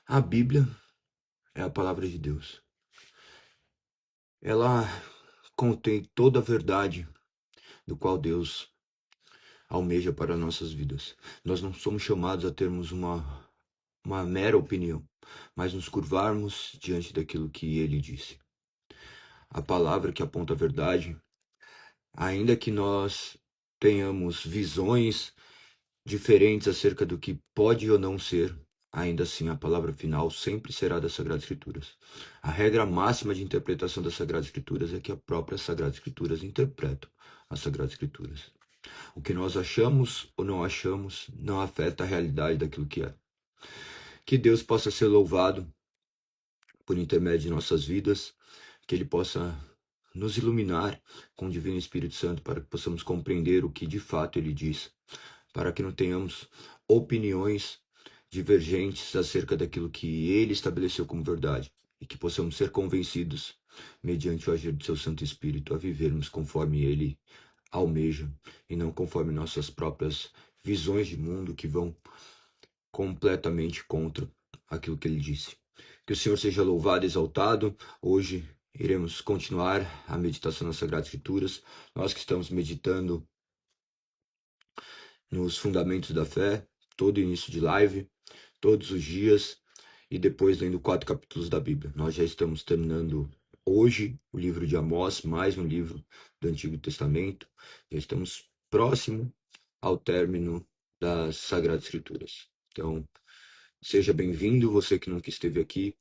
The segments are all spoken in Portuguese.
A Bíblia é a palavra de Deus. Ela contém toda a verdade do qual Deus almeja para nossas vidas. Nós não somos chamados a termos uma mera opinião, mas nos curvarmos diante daquilo que Ele disse. A palavra que aponta a verdade, ainda que nós tenhamos visões diferentes acerca do que pode ou não ser, ainda assim a palavra final sempre será das Sagradas Escrituras. A regra máxima de interpretação das Sagradas Escrituras é que a própria Sagradas Escrituras interpretam as Sagradas Escrituras. O que nós achamos ou não achamos não afeta a realidade daquilo que é. Que Deus possa ser louvado por intermédio de nossas vidas, que Ele possa nos iluminar com o Divino Espírito Santo para que possamos compreender o que de fato Ele diz, para que não tenhamos opiniões divergentes acerca daquilo que Ele estabeleceu como verdade e que possamos ser convencidos, mediante o agir do Seu Santo Espírito, a vivermos conforme Ele almeja e não conforme nossas próprias visões de mundo que vão completamente contra aquilo que Ele disse. Que o Senhor seja louvado e exaltado. Hoje iremos continuar a meditação nas Sagradas Escrituras. Nós que estamos meditando nos fundamentos da fé, todo início de live, todos os dias, e depois lendo 4 capítulos da Bíblia. Nós já estamos terminando hoje o livro de Amós, mais um livro do Antigo Testamento. Já estamos próximo ao término das Sagradas Escrituras. Então, seja bem-vindo, você que nunca esteve aqui,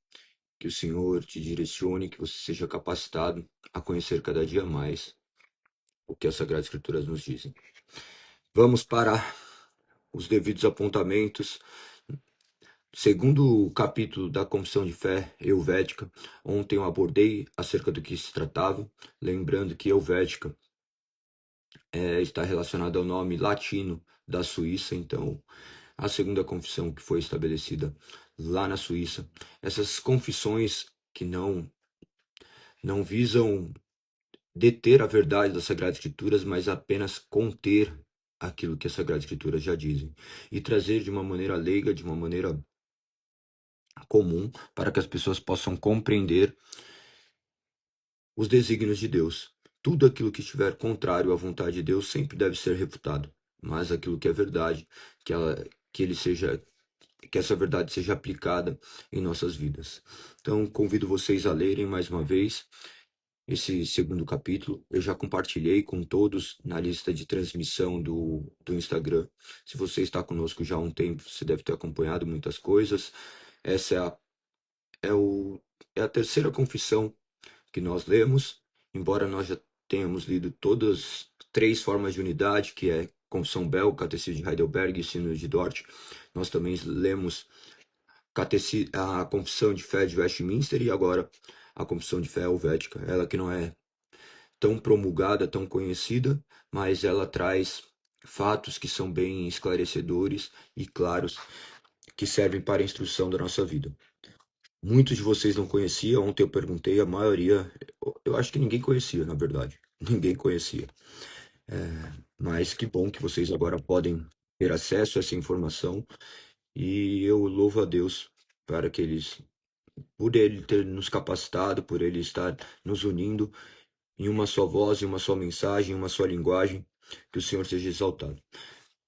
que o Senhor te direcione, que você seja capacitado a conhecer cada dia mais o que as Sagradas Escrituras nos dizem. Vamos para os devidos apontamentos. Segundo o capítulo da Confissão de Fé Helvética, ontem eu abordei acerca do que se tratava, lembrando que Helvética está relacionada ao nome latino da Suíça, então a segunda confissão que foi estabelecida lá na Suíça. Essas confissões que não visam deter a verdade das Sagradas Escrituras, mas apenas conter aquilo que as Sagradas Escrituras já dizem e trazer de uma maneira leiga, de uma maneira comum, para que as pessoas possam compreender os desígnios de Deus. Tudo aquilo que estiver contrário à vontade de Deus sempre deve ser refutado, mas aquilo que é verdade, que essa verdade seja aplicada em nossas vidas. Então, convido vocês a lerem mais uma vez esse segundo capítulo. Eu já compartilhei com todos na lista de transmissão do Instagram. Se você está conosco já há um tempo, você deve ter acompanhado muitas coisas. Essa é a terceira confissão que nós lemos, embora nós já tenhamos lido todas 3 formas de unidade, que é Confissão Belga, Catecismo de Heidelberg e Sínodo de Dort. Nós também lemos a Confissão de Fé de Westminster e agora a Confissão de Fé Helvética, ela que não é tão promulgada, tão conhecida, mas ela traz fatos que são bem esclarecedores e claros, que servem para a instrução da nossa vida. Muitos de vocês não conheciam, ontem eu perguntei, a maioria, eu acho que ninguém conhecia, na verdade, ninguém conhecia. Mas que bom que vocês agora podem ter acesso a essa informação e eu louvo a Deus para que por Ele ter nos capacitado, por Ele estar nos unindo em uma só voz, em uma só mensagem, em uma só linguagem, que o Senhor seja exaltado.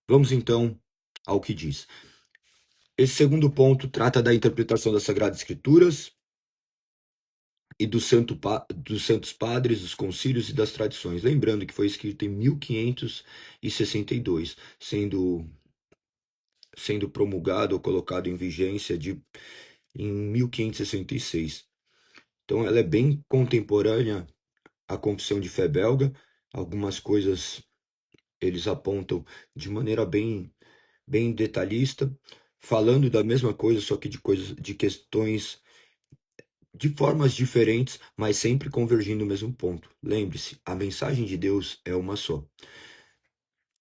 Vamos então ao que diz. Esse segundo ponto trata da interpretação das Sagradas Escrituras e dos Santos Padres, dos concílios e das tradições. Lembrando que foi escrito em 1562, sendo promulgado ou colocado em vigência em 1566. Então ela é bem contemporânea à Confissão de Fé Belga. Algumas coisas eles apontam de maneira bem detalhista, falando da mesma coisa, só que de questões de formas diferentes, mas sempre convergindo no mesmo ponto. Lembre-se, a mensagem de Deus é uma só.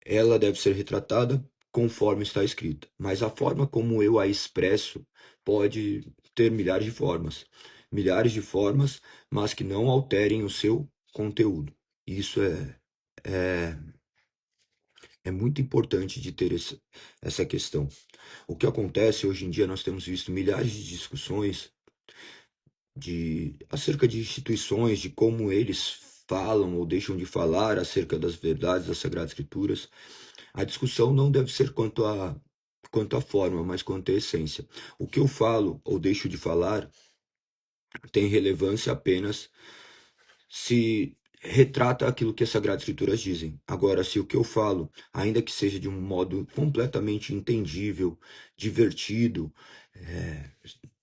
Ela deve ser retratada conforme está escrita, mas a forma como eu a expresso pode ter milhares de formas, mas que não alterem o seu conteúdo. Isso é É muito importante de ter essa questão. O que acontece hoje em dia, nós temos visto milhares de discussões acerca de instituições, de como eles falam ou deixam de falar acerca das verdades das Sagradas Escrituras. A discussão não deve ser quanto à forma, mas quanto à essência. O que eu falo ou deixo de falar tem relevância apenas se retrata aquilo que as Sagradas Escrituras dizem. Agora, se o que eu falo, ainda que seja de um modo completamente entendível, divertido, é,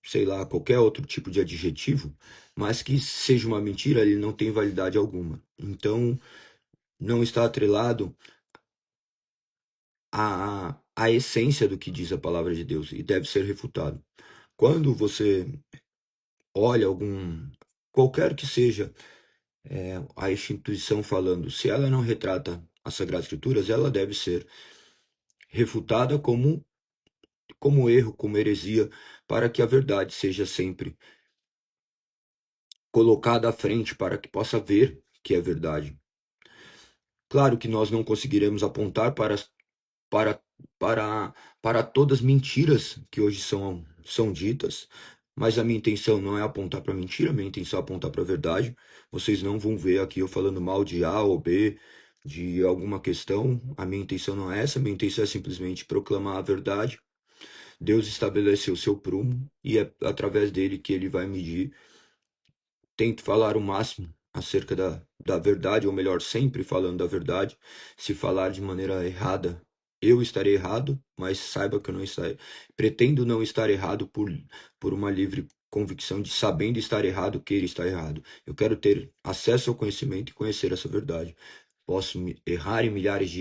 sei lá, qualquer outro tipo de adjetivo, mas que seja uma mentira, ele não tem validade alguma. Então, não está atrelado à essência do que diz a palavra de Deus e deve ser refutado. Quando você olha qualquer que seja a instituição falando, se ela não retrata as Sagradas Escrituras, ela deve ser refutada como erro, como heresia, para que a verdade seja sempre colocada à frente, para que possa ver que é verdade. Claro que nós não conseguiremos apontar para, para todas as mentiras que hoje são ditas, mas a minha intenção não é apontar para mentira, a minha intenção é apontar para a verdade. Vocês não vão ver aqui eu falando mal de A ou B, de alguma questão. A minha intenção não é essa, a minha intenção é simplesmente proclamar a verdade. Deus estabeleceu o seu prumo e é através dele que ele vai medir. Tento falar o máximo acerca da verdade, ou melhor, sempre falando da verdade. Se falar de maneira errada, eu estarei errado, mas saiba que eu não estarei. Pretendo não estar errado por uma livre convicção de, sabendo estar errado, querer estar errado. Eu quero ter acesso ao conhecimento e conhecer essa verdade. Posso errar em milhares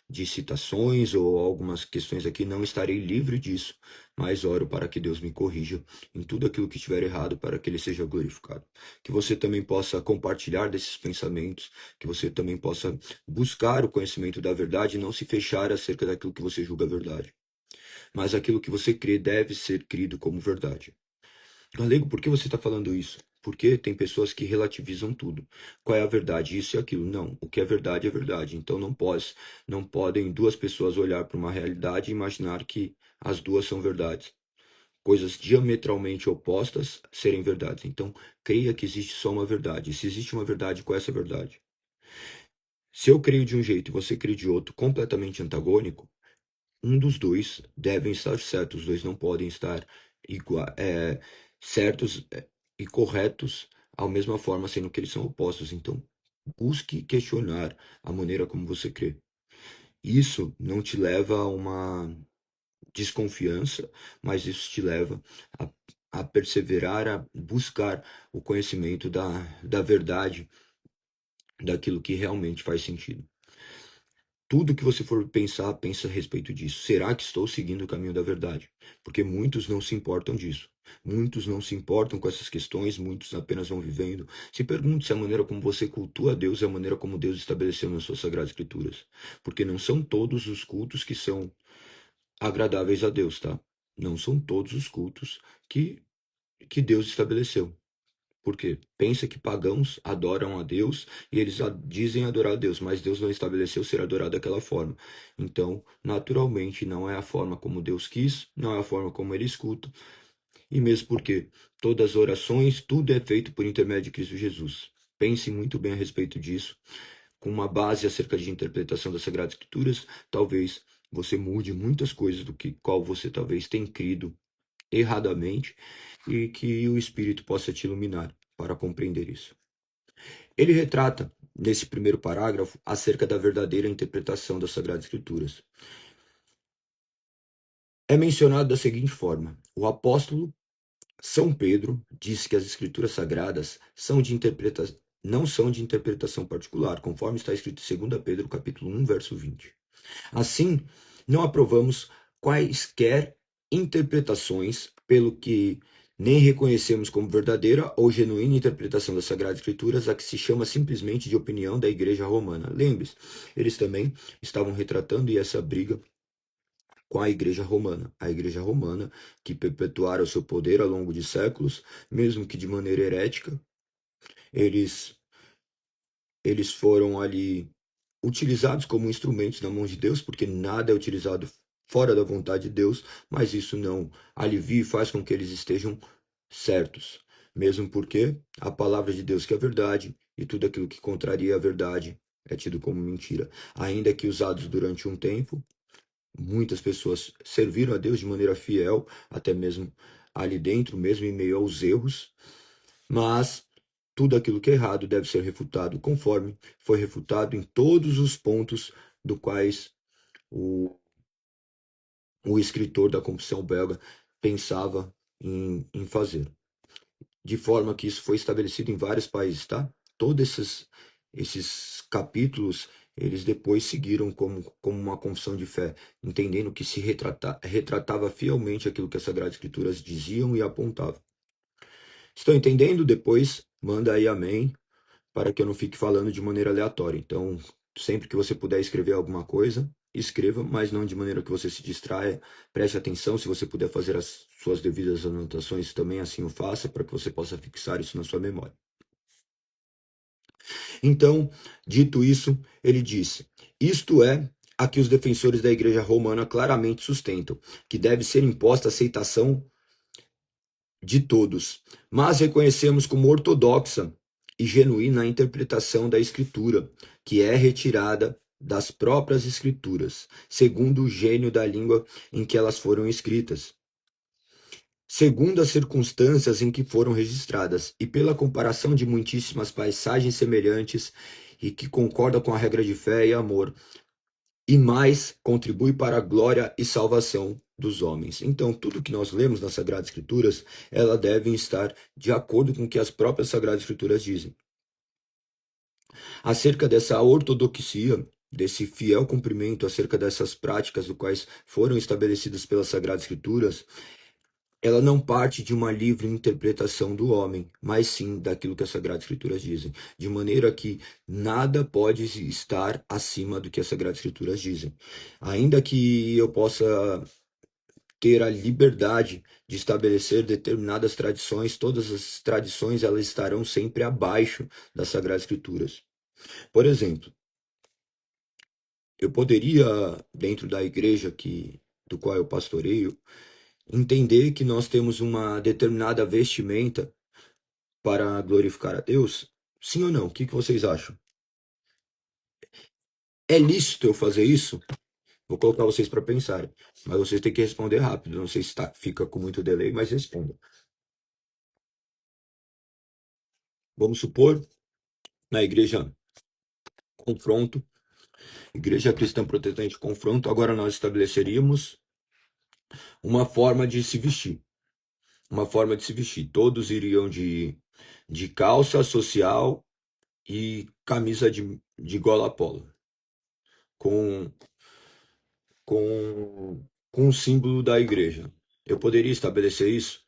de citações ou algumas questões aqui, não estarei livre disso, mas oro para que Deus me corrija em tudo aquilo que estiver errado, para que ele seja glorificado. Que você também possa compartilhar desses pensamentos, que você também possa buscar o conhecimento da verdade e não se fechar acerca daquilo que você julga verdade. Mas aquilo que você crê deve ser crido como verdade. Galego, por que você está falando isso? Porque tem pessoas que relativizam tudo. Qual é a verdade? Isso e aquilo. Não. O que é verdade é verdade. Então não podem duas pessoas olhar para uma realidade e imaginar que as duas são verdades. Coisas diametralmente opostas serem verdades. Então, creia que existe só uma verdade. E se existe uma verdade, qual é essa verdade? Se eu creio de um jeito e você crê de outro completamente antagônico, um dos dois devem estar certos, os dois não podem estar certos e corretos à mesma forma, sendo que eles são opostos. Então, busque questionar a maneira como você crê. Isso não te leva a uma desconfiança, mas isso te leva a, a perseverar, a buscar o conhecimento da verdade, daquilo que realmente faz sentido. Tudo que você for pensar, pensa a respeito disso. Será que estou seguindo o caminho da verdade? Porque muitos não se importam disso. Muitos não se importam com essas questões, muitos apenas vão vivendo. Se pergunte se a maneira como você cultua a Deus é a maneira como Deus estabeleceu nas suas Sagradas Escrituras. Porque não são todos os cultos que são agradáveis a Deus, tá? Não são todos os cultos que Deus estabeleceu. Porque pensa que pagãos adoram a Deus e eles dizem adorar a Deus, mas Deus não estabeleceu ser adorado daquela forma. Então, naturalmente, não é a forma como Deus quis, não é a forma como ele escuta. E mesmo porque todas as orações, tudo é feito por intermédio de Cristo Jesus. Pense muito bem a respeito disso. Com uma base acerca de interpretação das Sagradas Escrituras, talvez você mude muitas coisas do que qual você talvez tenha crido erradamente e que o Espírito possa te iluminar para compreender isso. Ele retrata, nesse primeiro parágrafo, acerca da verdadeira interpretação das Sagradas Escrituras. É mencionado da seguinte forma: o apóstolo São Pedro diz que as Escrituras Sagradas não são de interpretação particular, conforme está escrito em 2 Pedro capítulo 1, verso 20. Assim, não aprovamos quaisquer interpretações, pelo que nem reconhecemos como verdadeira ou genuína interpretação das Sagradas Escrituras, a que se chama simplesmente de opinião da Igreja Romana. Lembre-se, eles também estavam retratando essa briga com a Igreja Romana. A Igreja Romana, que perpetuara o seu poder ao longo de séculos, mesmo que de maneira herética, eles foram ali utilizados como instrumentos na mão de Deus, porque nada é utilizado fora da vontade de Deus, mas isso não alivia e faz com que eles estejam certos. Mesmo porque a palavra de Deus que é verdade e tudo aquilo que contraria a verdade é tido como mentira. Ainda que usados durante um tempo, muitas pessoas serviram a Deus de maneira fiel, até mesmo ali dentro, mesmo em meio aos erros, mas tudo aquilo que é errado deve ser refutado, conforme foi refutado em todos os pontos do quais o, o escritor da Confissão Belga pensava em fazer. De forma que isso foi estabelecido em vários países, tá? Todos esses capítulos, eles depois seguiram como uma confissão de fé, entendendo que se retratava fielmente aquilo que as Sagradas Escrituras diziam e apontavam. Estão entendendo? Depois manda aí amém, para que eu não fique falando de maneira aleatória. Então, sempre que você puder escrever alguma coisa, escreva, mas não de maneira que você se distraia. Preste atenção, se você puder fazer as suas devidas anotações, também assim o faça, para que você possa fixar isso na sua memória. Então, dito isso, ele disse: isto é a que os defensores da Igreja Romana claramente sustentam, que deve ser imposta a aceitação de todos, mas reconhecemos como ortodoxa e genuína a interpretação da Escritura, que é retirada das próprias Escrituras, segundo o gênio da língua em que elas foram escritas, segundo as circunstâncias em que foram registradas, e pela comparação de muitíssimas passagens semelhantes e que concorda com a regra de fé e amor, e mais contribui para a glória e salvação dos homens. Então, tudo que nós lemos nas Sagradas Escrituras, ela devem estar de acordo com o que as próprias Sagradas Escrituras dizem. Acerca dessa ortodoxia, desse fiel cumprimento acerca dessas práticas do quais foram estabelecidas pelas Sagradas Escrituras, ela não parte de uma livre interpretação do homem, mas sim daquilo que as Sagradas Escrituras dizem, de maneira que nada pode estar acima do que as Sagradas Escrituras dizem. Ainda que eu possa ter a liberdade de estabelecer determinadas tradições, todas as tradições elas estarão sempre abaixo das Sagradas Escrituras. Por exemplo, eu poderia, dentro da igreja do qual eu pastoreio, entender que nós temos uma determinada vestimenta para glorificar a Deus? Sim ou não? O que vocês acham? É lícito eu fazer isso? Vou colocar vocês para pensarem, mas vocês têm que responder rápido. Não sei se fica com muito delay, mas respondam. Vamos supor, na igreja Confronto, Igreja Cristã Protestante Confronto, agora nós estabeleceríamos uma forma de se vestir. Uma forma de se vestir. Todos iriam de calça social e camisa de gola polo, com, com o símbolo da igreja. Eu poderia estabelecer isso?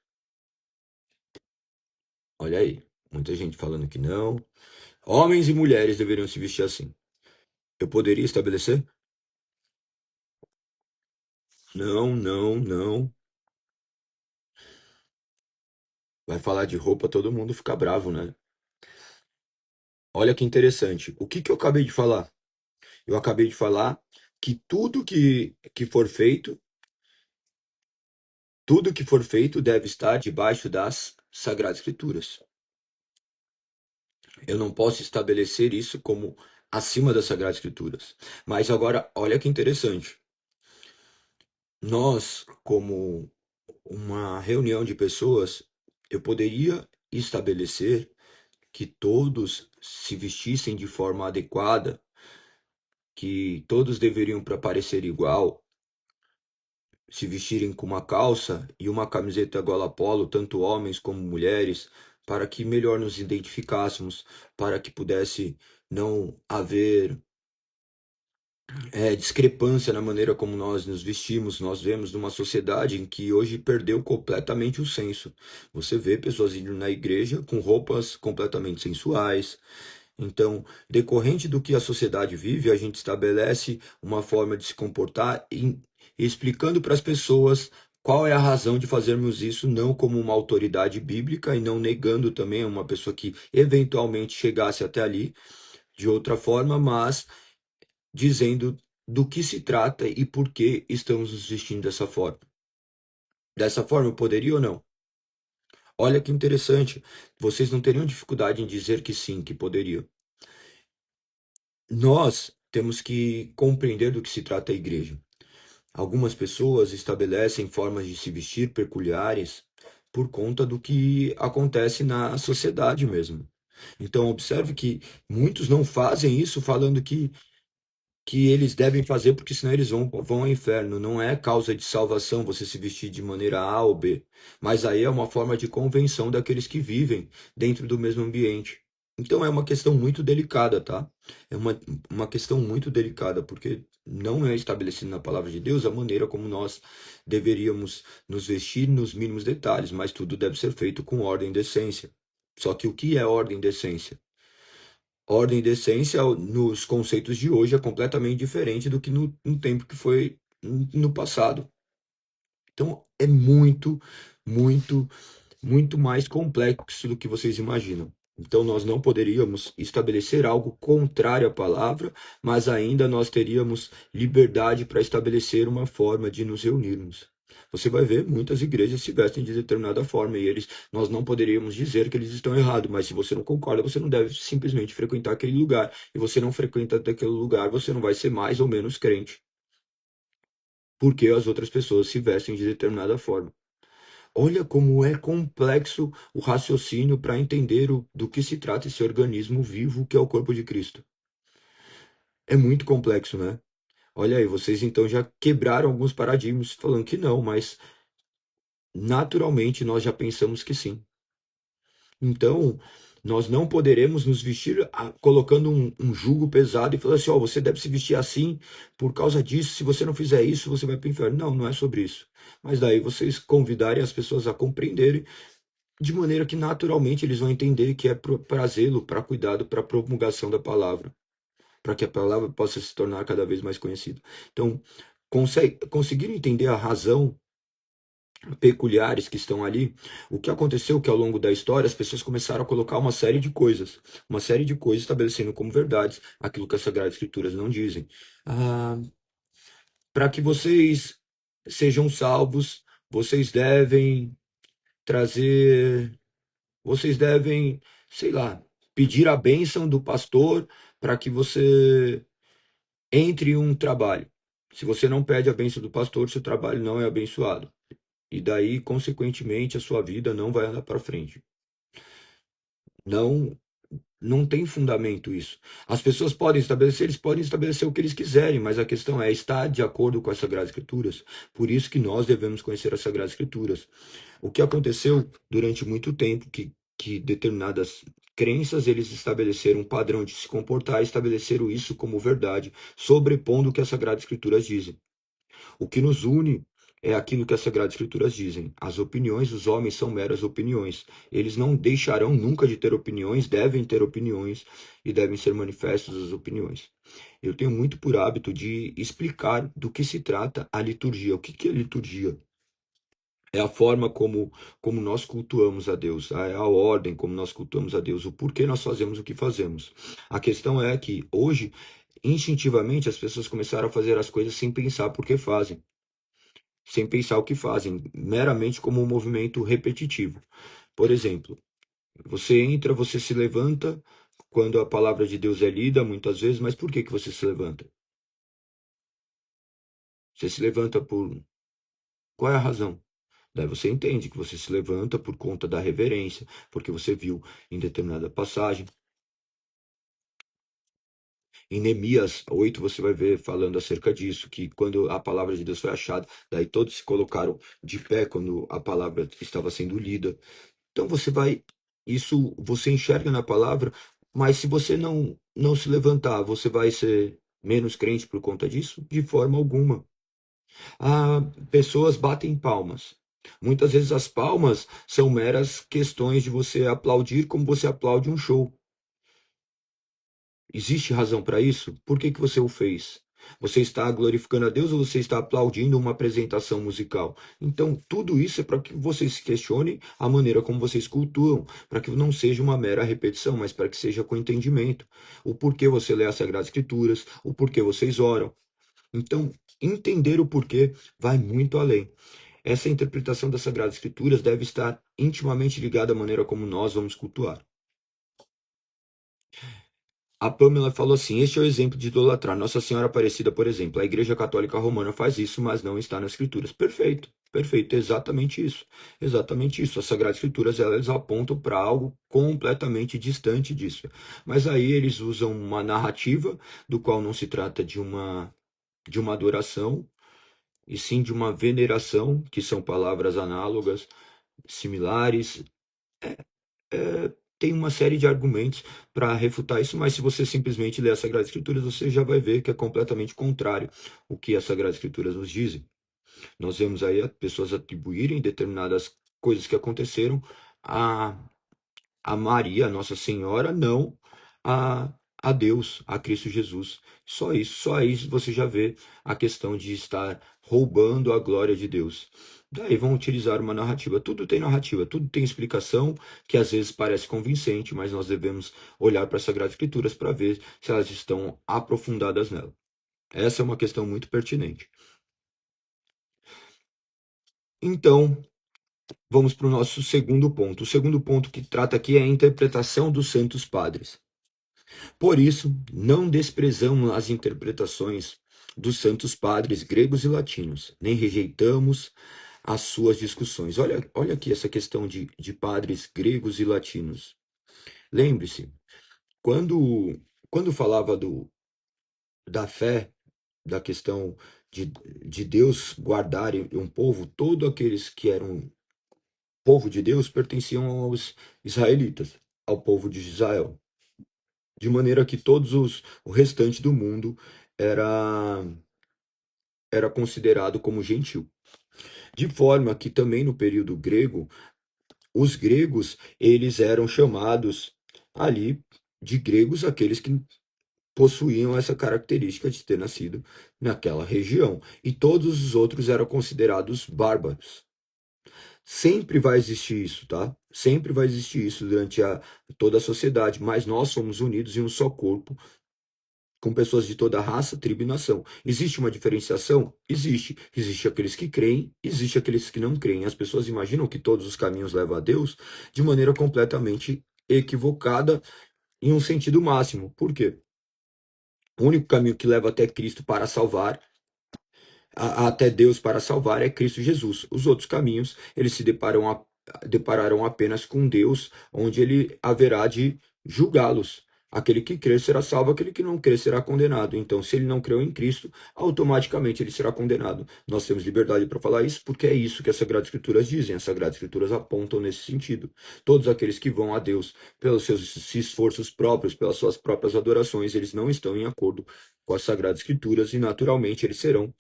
Olha aí, muita gente falando que não. Homens e mulheres deveriam se vestir assim. Eu poderia estabelecer? Não, não, não. Vai falar de roupa, todo mundo fica bravo, né? Olha que interessante. O que eu acabei de falar? Eu acabei de falar que tudo que for feito, tudo que for feito deve estar debaixo das Sagradas Escrituras. Eu não posso estabelecer isso como acima das Sagradas Escrituras. Mas agora, olha que interessante. Nós, como uma reunião de pessoas, eu poderia estabelecer que todos se vestissem de forma adequada, que todos deveriam para parecer igual, se vestirem com uma calça e uma camiseta gola polo, tanto homens como mulheres, para que melhor nos identificássemos, para que pudesse não haver discrepância na maneira como nós nos vestimos. Nós vemos numa sociedade em que hoje perdeu completamente o senso. Você vê pessoas indo na igreja com roupas completamente sensuais. Então, decorrente do que a sociedade vive, a gente estabelece uma forma de se comportar explicando para as pessoas qual é a razão de fazermos isso, não como uma autoridade bíblica e não negando também uma pessoa que eventualmente chegasse até ali de outra forma, mas dizendo do que se trata e por que estamos nos vestindo dessa forma. Dessa forma, eu poderia ou não? Olha que interessante. Vocês não teriam dificuldade em dizer que sim, que poderia. Nós temos que compreender do que se trata a igreja. Algumas pessoas estabelecem formas de se vestir peculiares por conta do que acontece na sociedade mesmo. Então, observe que muitos não fazem isso falando que eles devem fazer porque senão eles vão ao inferno. Não é causa de salvação você se vestir de maneira A ou B, mas aí é uma forma de convenção daqueles que vivem dentro do mesmo ambiente. Então é uma questão muito delicada, tá? É uma questão muito delicada, porque não é estabelecido na palavra de Deus a maneira como nós deveríamos nos vestir nos mínimos detalhes, mas tudo deve ser feito com ordem e decência. Só que o que é ordem e decência? Ordem e decência nos conceitos de hoje é completamente diferente do que no tempo que foi no passado. Então é muito, muito mais complexo do que vocês imaginam. Então nós não poderíamos estabelecer algo contrário à palavra, mas ainda nós teríamos liberdade para estabelecer uma forma de nos reunirmos. Você vai ver muitas igrejas se vestem de determinada forma e nós não poderíamos dizer que eles estão errados, mas se você não concorda, você não deve simplesmente frequentar aquele lugar. E você não frequenta aquele lugar, você não vai ser mais ou menos crente, porque as outras pessoas se vestem de determinada forma. Olha como é complexo o raciocínio para entender do que se trata esse organismo vivo que é o corpo de Cristo. É muito complexo, né? Olha aí, vocês então já quebraram alguns paradigmas falando que não, mas naturalmente nós já pensamos que sim. Então, nós não poderemos nos vestir colocando um jugo pesado e falando assim, ó, você deve se vestir assim por causa disso, se você não fizer isso, você vai para o inferno. Não, não é sobre isso. Mas daí vocês convidarem as pessoas a compreenderem de maneira que naturalmente eles vão entender que é para zelo, para cuidado, para promulgação da palavra, para que a palavra possa se tornar cada vez mais conhecida. Então, conseguir entender a razão peculiares que estão ali, o que aconteceu que ao longo da história as pessoas começaram a colocar uma série de coisas estabelecendo como verdades aquilo que as Sagradas Escrituras não dizem. Ah, para que vocês sejam salvos, vocês devem trazer vocês devem, sei lá, pedir a bênção do pastor para que você entre em um trabalho. Se você não pede a bênção do pastor, seu trabalho não é abençoado. E daí, consequentemente, a sua vida não vai andar para frente. Não, não tem fundamento isso. As pessoas podem estabelecer, eles podem estabelecer o que eles quiserem, mas a questão é estar de acordo com as Sagradas Escrituras. Por isso que nós devemos conhecer as Sagradas Escrituras. O que aconteceu durante muito tempo, que determinadas crenças eles estabeleceram um padrão de se comportar e estabeleceram isso como verdade, sobrepondo o que as Sagradas Escrituras dizem. O que nos une é aquilo que as Sagradas Escrituras dizem. As opiniões dos homens são meras opiniões. Eles não deixarão nunca de ter opiniões, devem ter opiniões e devem ser manifestas as opiniões. Eu tenho muito por hábito de explicar do que se trata a liturgia. O que é liturgia? É a forma como nós cultuamos a Deus, é a ordem como nós cultuamos a Deus, o porquê nós fazemos o que fazemos. A questão é que hoje, instintivamente, as pessoas começaram a fazer as coisas sem pensar por que fazem, sem pensar o que fazem, meramente como um movimento repetitivo. Por exemplo, você entra, você se levanta quando a palavra de Deus é lida, muitas vezes, mas por que você se levanta? Você se levanta por... Qual é a razão? Daí você entende que você se levanta por conta da reverência, porque você viu em determinada passagem. Em Neemias 8 você vai ver falando acerca disso, que quando a palavra de Deus foi achada, daí todos se colocaram de pé quando a palavra estava sendo lida. Então isso você enxerga na palavra, mas se você não se levantar, você vai ser menos crente por conta disso? De forma alguma. Pessoas batem palmas. Muitas vezes as palmas são meras questões de você aplaudir como você aplaude um show. Existe razão para isso? Por que você o fez? Você está glorificando a Deus ou você está aplaudindo uma apresentação musical? Então, tudo isso é para que vocês se questionem a maneira como vocês cultuam, para que não seja uma mera repetição, mas para que seja com entendimento. O porquê você lê as Sagradas Escrituras, o porquê vocês oram. Então, entender o porquê vai muito além. Essa interpretação das Sagradas Escrituras deve estar intimamente ligada à maneira como nós vamos cultuar. A Pamela falou assim: este é o exemplo de idolatrar. Nossa Senhora Aparecida, por exemplo. A Igreja Católica Romana faz isso, mas não está nas Escrituras. Perfeito, perfeito, exatamente isso. Exatamente isso. As Sagradas Escrituras, elas apontam para algo completamente distante disso. Mas aí eles usam uma narrativa, do qual não se trata de uma adoração, e sim de uma veneração, que são palavras análogas, similares. Tem uma série de argumentos para refutar isso, mas se você simplesmente ler as Sagradas Escrituras, você já vai ver que é completamente contrário o que as Sagradas Escrituras nos dizem. Nós vemos aí as pessoas atribuírem determinadas coisas que aconteceram a, a Maria, Nossa Senhora, não a, a Deus, a Cristo Jesus. Só aí você já vê a questão de estar roubando a glória de Deus. Daí vão utilizar uma narrativa. Tudo tem narrativa, tudo tem explicação, que às vezes parece convincente, mas nós devemos olhar para as Sagradas Escrituras para ver se elas estão aprofundadas nela. Essa é uma questão muito pertinente. Então, vamos para o nosso segundo ponto. O segundo ponto que trata aqui é a interpretação dos santos padres. Por isso, não desprezamos as interpretações dos santos padres gregos e latinos, nem rejeitamos as suas discussões. Olha aqui essa questão de padres gregos e latinos. Lembre-se, quando, quando falava da fé, da questão de Deus guardar um povo, todos aqueles que eram povo de Deus pertenciam aos israelitas, ao povo de Israel. De maneira que o restante do mundo era, era considerado como gentil. De forma que também no período grego, os gregos, eles eram chamados ali de gregos aqueles que possuíam essa característica de ter nascido naquela região. E todos os outros eram considerados bárbaros. Sempre vai existir isso, tá? Sempre vai existir isso durante toda a sociedade, mas nós somos unidos em um só corpo, com pessoas de toda raça, tribo e nação. Existe uma diferenciação? Existe. Existe aqueles que creem, existe aqueles que não creem. As pessoas imaginam que todos os caminhos levam a Deus de maneira completamente equivocada em um sentido máximo. Por quê? O único caminho que leva até Cristo para salvar, até Deus para salvar, é Cristo Jesus. Os outros caminhos, eles se depararão apenas com Deus, onde ele haverá de julgá-los. Aquele que crer será salvo, aquele que não crer será condenado. Então, se ele não creu em Cristo, automaticamente ele será condenado. Nós temos liberdade para falar isso, porque é isso que as Sagradas Escrituras dizem. As Sagradas Escrituras apontam nesse sentido. Todos aqueles que vão a Deus pelos seus esforços próprios, pelas suas próprias adorações, eles não estão em acordo com as Sagradas Escrituras e, naturalmente, eles serão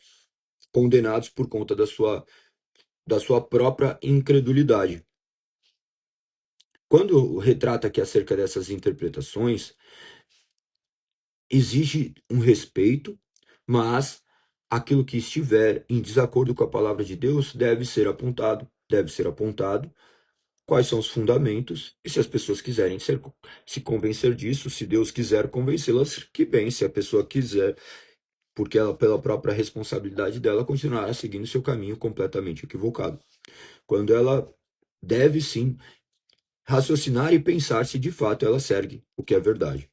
condenados por conta da sua própria incredulidade. Quando retrata aqui acerca dessas interpretações, exige um respeito, mas aquilo que estiver em desacordo com a palavra de Deus deve ser apontado quais são os fundamentos, e se as pessoas quiserem se convencer disso, se Deus quiser convencê-las, que bem, se a pessoa quiser, porque ela, pela própria responsabilidade dela, continuará seguindo seu caminho completamente equivocado. Quando ela deve sim raciocinar e pensar se de fato ela segue o que é verdade.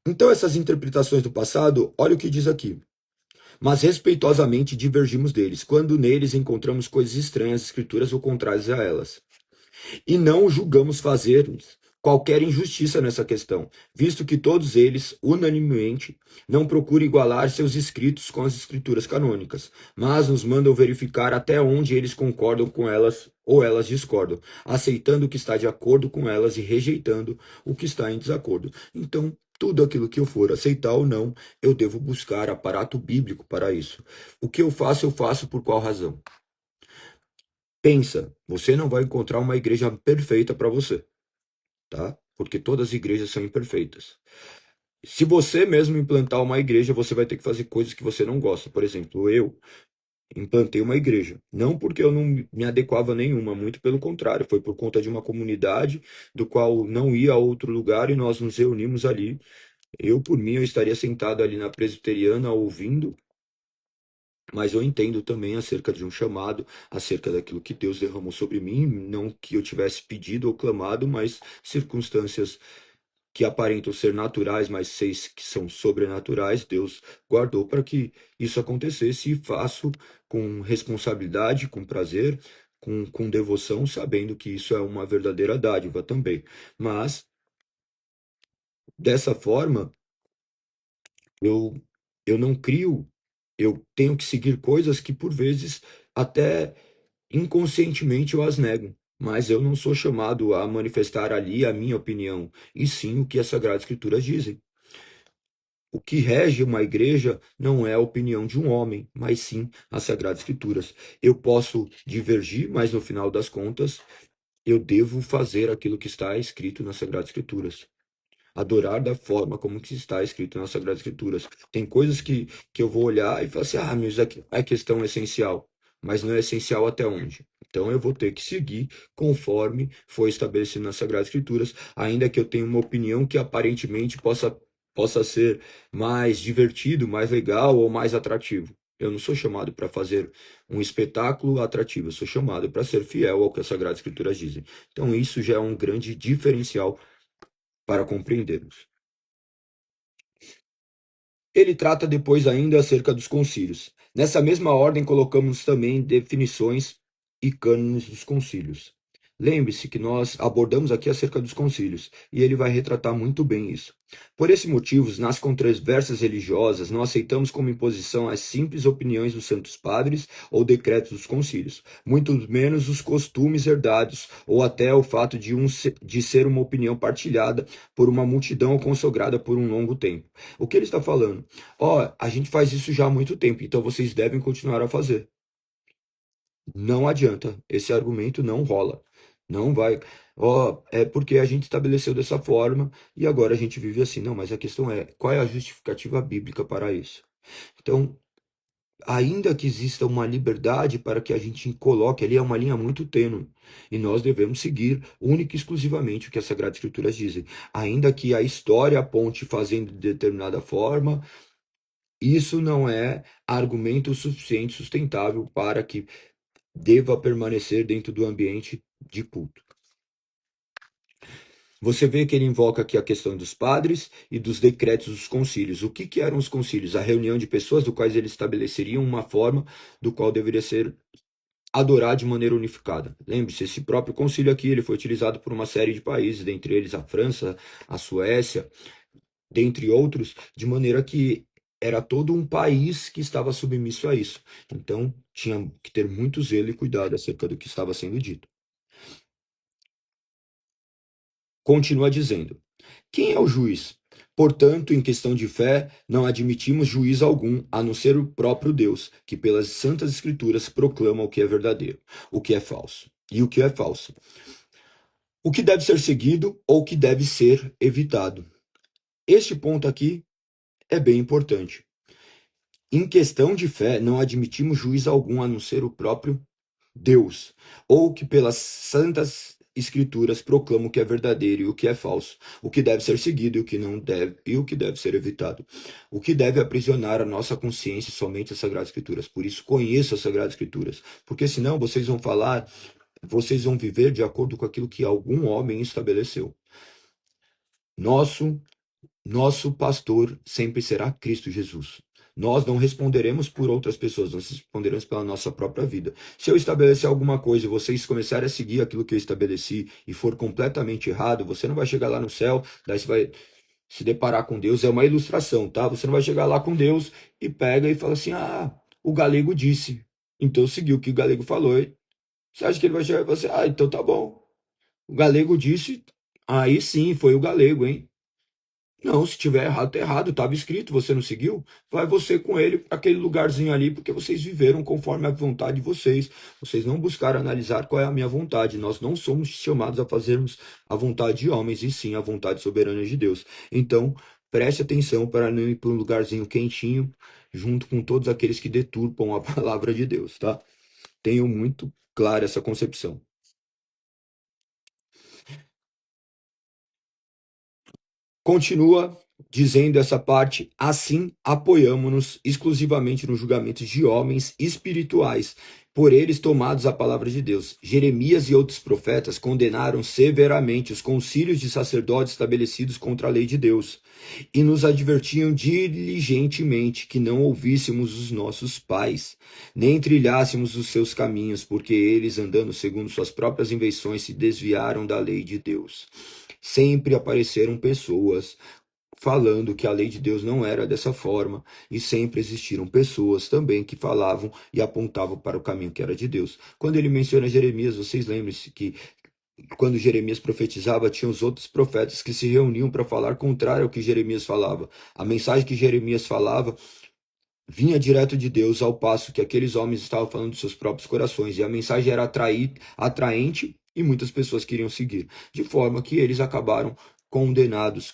Então, essas interpretações do passado, olha o que diz aqui. Mas respeitosamente divergimos deles, quando neles encontramos coisas estranhas às escrituras ou contrárias a elas. E não julgamos fazer qualquer injustiça nessa questão, visto que todos eles, unanimemente, não procuram igualar seus escritos com as escrituras canônicas, mas nos mandam verificar até onde eles concordam com elas ou elas discordam, aceitando o que está de acordo com elas e rejeitando o que está em desacordo. Então, tudo aquilo que eu for aceitar ou não, eu devo buscar aparato bíblico para isso. O que eu faço por qual razão? Pensa, você não vai encontrar uma igreja perfeita para você, tá? Porque todas as igrejas são imperfeitas. Se você mesmo implantar uma igreja, você vai ter que fazer coisas que você não gosta. Por exemplo, eu implantei uma igreja. Não porque eu não me adequava a nenhuma, muito pelo contrário, foi por conta de uma comunidade do qual não ia a outro lugar e nós nos reunimos ali. Eu, por mim, eu estaria sentado ali na presbiteriana ouvindo, mas eu entendo também acerca de um chamado, acerca daquilo que Deus derramou sobre mim, não que eu tivesse pedido ou clamado, mas circunstâncias que aparentam ser naturais, mas seis que são sobrenaturais, Deus guardou para que isso acontecesse e faço com responsabilidade, com prazer, com devoção, sabendo que isso é uma verdadeira dádiva também. Mas, dessa forma, eu, eu não crio, eu tenho que seguir coisas que, por vezes, até inconscientemente eu as nego. Mas eu não sou chamado a manifestar ali a minha opinião, e sim o que as Sagradas Escrituras dizem. O que rege uma igreja não é a opinião de um homem, mas sim as Sagradas Escrituras. Eu posso divergir, mas no final das contas, eu devo fazer aquilo que está escrito nas Sagradas Escrituras. Adorar da forma como que está escrito nas Sagradas Escrituras. Tem coisas que eu vou olhar e falar assim, mas isso aqui é questão essencial. Mas não é essencial até onde? Então eu vou ter que seguir conforme foi estabelecido nas Sagradas Escrituras, ainda que eu tenha uma opinião que aparentemente possa ser mais divertido, mais legal ou mais atrativo. Eu não sou chamado para fazer um espetáculo atrativo, eu sou chamado para ser fiel ao que as Sagradas Escrituras dizem. Então isso já é um grande diferencial para compreendermos. Ele trata depois ainda acerca dos concílios. Nessa mesma ordem, colocamos também definições e cânones dos concílios. Lembre-se que nós abordamos aqui acerca dos concílios, e ele vai retratar muito bem isso. Por esse motivo, nas controvérsias religiosas, não aceitamos como imposição as simples opiniões dos santos padres ou decretos dos concílios, muito menos os costumes herdados ou até o fato de ser uma opinião partilhada por uma multidão consagrada por um longo tempo. O que ele está falando? A gente faz isso já há muito tempo, então vocês devem continuar a fazer. Não adianta, esse argumento não rola. Não vai. É porque a gente estabeleceu dessa forma e agora a gente vive assim. Não, mas a questão é, qual é a justificativa bíblica para isso? Então, ainda que exista uma liberdade para que a gente coloque ali, é uma linha muito tênue. E nós devemos seguir única e exclusivamente o que as Sagradas Escrituras dizem. Ainda que a história aponte fazendo de determinada forma, isso não é argumento suficiente, sustentável para que deva permanecer dentro do ambiente de culto. Você vê que ele invoca aqui a questão dos padres e dos decretos dos concílios. O que eram os concílios? A reunião de pessoas do quais eles estabeleceriam uma forma do qual deveria ser adorado de maneira unificada. Lembre-se, esse próprio concílio aqui ele foi utilizado por uma série de países, dentre eles a França, a Suécia, dentre outros, de maneira que era todo um país que estava submisso a isso. Então, tinha que ter muito zelo e cuidado acerca do que estava sendo dito. Continua dizendo: quem é o juiz? Portanto, em questão de fé, não admitimos juiz algum, a não ser o próprio Deus, que pelas santas escrituras proclama o que é verdadeiro, o que é falso e o que é falso. O que deve ser seguido ou o que deve ser evitado. Este ponto aqui é bem importante. Em questão de fé, não admitimos juiz algum a não ser o próprio Deus, ou que pelas santas escrituras proclama o que é verdadeiro e o que é falso, o que deve ser seguido e o que não deve, e o que deve ser evitado. O que deve aprisionar a nossa consciência somente as Sagradas Escrituras. Por isso, conheça as Sagradas Escrituras, porque senão vocês vão falar, vocês vão viver de acordo com aquilo que algum homem estabeleceu. Nosso pastor sempre será Cristo Jesus. Nós não responderemos por outras pessoas, nós responderemos pela nossa própria vida. Se eu estabelecer alguma coisa e vocês começarem a seguir aquilo que eu estabeleci e for completamente errado, você não vai chegar lá no céu, daí você vai se deparar com Deus. É uma ilustração, tá? Você não vai chegar lá com Deus e pega e fala assim: o galego disse. Então seguiu o que o galego falou. Você acha que ele vai chegar e falar assim: então tá bom. O galego disse, aí sim, foi o galego, hein? Não, se tiver errado, tá errado. Estava escrito, você não seguiu? Vai você com ele para aquele lugarzinho ali, porque vocês viveram conforme a vontade de vocês. Vocês não buscaram analisar qual é a minha vontade. Nós não somos chamados a fazermos a vontade de homens, e sim a vontade soberana de Deus. Então, preste atenção para não ir para um lugarzinho quentinho, junto com todos aqueles que deturpam a palavra de Deus, tá? Tenho muito clara essa concepção. Continua dizendo essa parte, assim apoiamo-nos exclusivamente nos julgamentos de homens espirituais, por eles tomados a palavra de Deus. Jeremias e outros profetas condenaram severamente os concílios de sacerdotes estabelecidos contra a lei de Deus, e nos advertiam diligentemente que não ouvíssemos os nossos pais, nem trilhássemos os seus caminhos, porque eles, andando segundo suas próprias invenções, se desviaram da lei de Deus. Sempre apareceram pessoas falando que a lei de Deus não era dessa forma, e sempre existiram pessoas também que falavam e apontavam para o caminho que era de Deus. Quando ele menciona Jeremias, vocês lembrem-se que quando Jeremias profetizava, tinha os outros profetas que se reuniam para falar contrário ao que Jeremias falava. A mensagem que Jeremias falava vinha direto de Deus, ao passo que aqueles homens estavam falando dos seus próprios corações, e a mensagem era atraente e muitas pessoas queriam seguir, de forma que eles acabaram condenados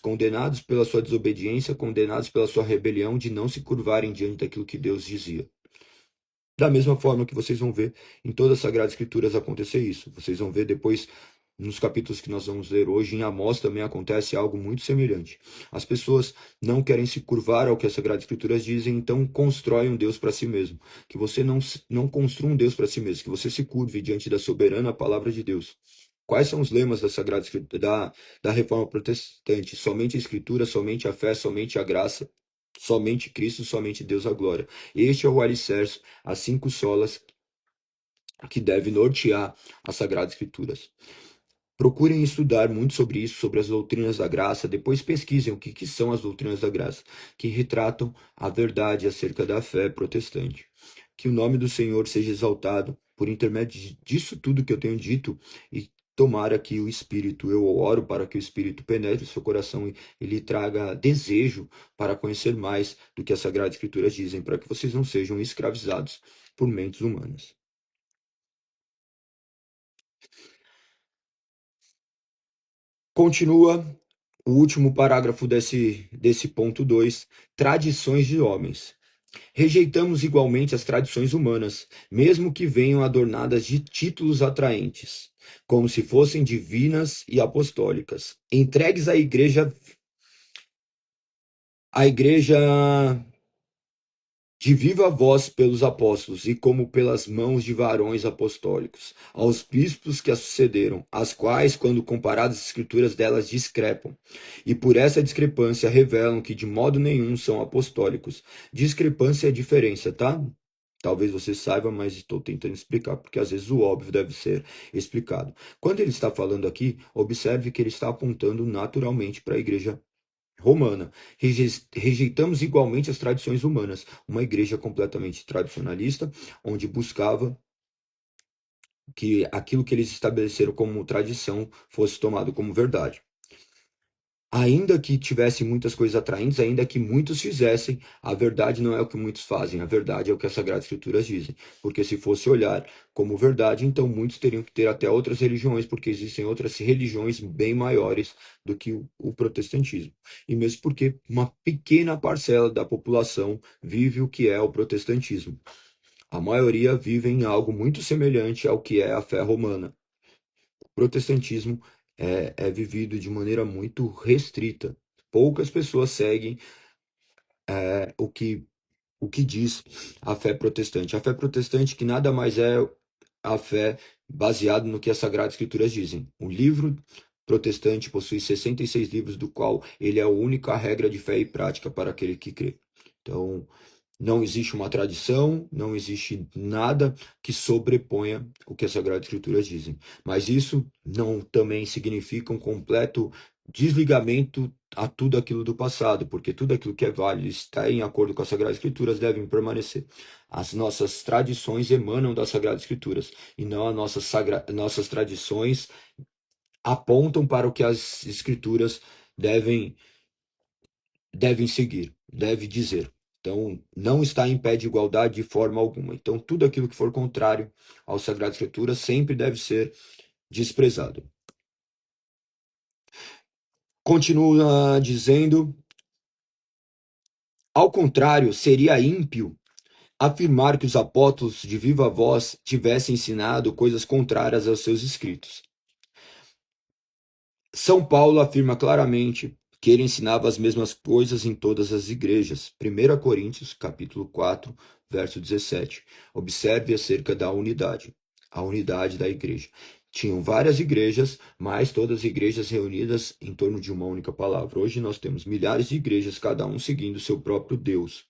pela sua desobediência, condenados pela sua rebelião de não se curvarem diante daquilo que Deus dizia. Da mesma forma que vocês vão ver em todas as Sagradas Escrituras acontecer isso. Vocês vão ver depois nos capítulos que nós vamos ler hoje, em Amós também acontece algo muito semelhante. As pessoas não querem se curvar ao que as Sagradas Escrituras dizem, então constroem um Deus para si mesmo. Que você não construa um Deus para si mesmo, que você se curve diante da soberana palavra de Deus. Quais são os lemas da Sagrada Escritura, da Reforma Protestante? Somente a Escritura, somente a fé, somente a graça, somente Cristo, somente Deus a glória. Este é o alicerce, as 5 solas que deve nortear as Sagradas Escrituras. Procurem estudar muito sobre isso, sobre as doutrinas da graça. Depois pesquisem o que são as doutrinas da graça, que retratam a verdade acerca da fé protestante. Que o nome do Senhor seja exaltado por intermédio disso tudo que eu tenho dito, e tomara que o Espírito, eu oro para que o Espírito penetre o seu coração e lhe traga desejo para conhecer mais do que as Sagradas Escrituras dizem, para que vocês não sejam escravizados por mentes humanas. Continua o último parágrafo desse ponto 2, tradições de homens. Rejeitamos igualmente as tradições humanas, mesmo que venham adornadas de títulos atraentes, como se fossem divinas e apostólicas, entregues à igreja de viva voz pelos apóstolos e como pelas mãos de varões apostólicos, aos bispos que a sucederam, as quais, quando comparadas as escrituras delas, discrepam, e por essa discrepância revelam que de modo nenhum são apostólicos. Discrepância é diferença, tá? Talvez você saiba, mas estou tentando explicar, porque às vezes o óbvio deve ser explicado. Quando ele está falando aqui, observe que ele está apontando naturalmente para a igreja romana. Rejeitamos igualmente as tradições humanas, uma igreja completamente tradicionalista, onde buscava que aquilo que eles estabeleceram como tradição fosse tomado como verdade. Ainda que tivesse muitas coisas atraentes, ainda que muitos fizessem, a verdade não é o que muitos fazem, a verdade é o que as Sagradas Escrituras dizem. Porque se fosse olhar como verdade, então muitos teriam que ter até outras religiões, porque existem outras religiões bem maiores do que o protestantismo. E mesmo porque uma pequena parcela da população vive o que é o protestantismo. A maioria vive em algo muito semelhante ao que é a fé romana. O protestantismo é vivido de maneira muito restrita. Poucas pessoas seguem o que diz a fé protestante. A fé protestante que nada mais é a fé baseada no que as Sagradas Escrituras dizem. O livro protestante possui 66 livros, do qual ele é a única regra de fé e prática para aquele que crê. Então, não existe uma tradição, não existe nada que sobreponha o que as Sagradas Escrituras dizem. Mas isso não também significa um completo desligamento a tudo aquilo do passado, porque tudo aquilo que é válido está em acordo com as Sagradas Escrituras devem permanecer. As nossas tradições emanam das Sagradas Escrituras e não as nossas tradições apontam para o que as Escrituras devem seguir, deve dizer. Então, não está em pé de igualdade de forma alguma. Então, tudo aquilo que for contrário ao Sagrado Escritura sempre deve ser desprezado. Continua dizendo Ao contrário, seria ímpio afirmar que os apóstolos de viva voz tivessem ensinado coisas contrárias aos seus escritos. São Paulo afirma claramente que ele ensinava as mesmas coisas em todas as igrejas. 1 Coríntios, capítulo 4, verso 17. Observe acerca da unidade, a unidade da igreja. Tinham várias igrejas, mas todas as igrejas reunidas em torno de uma única palavra. Hoje nós temos milhares de igrejas, cada um seguindo o seu próprio Deus.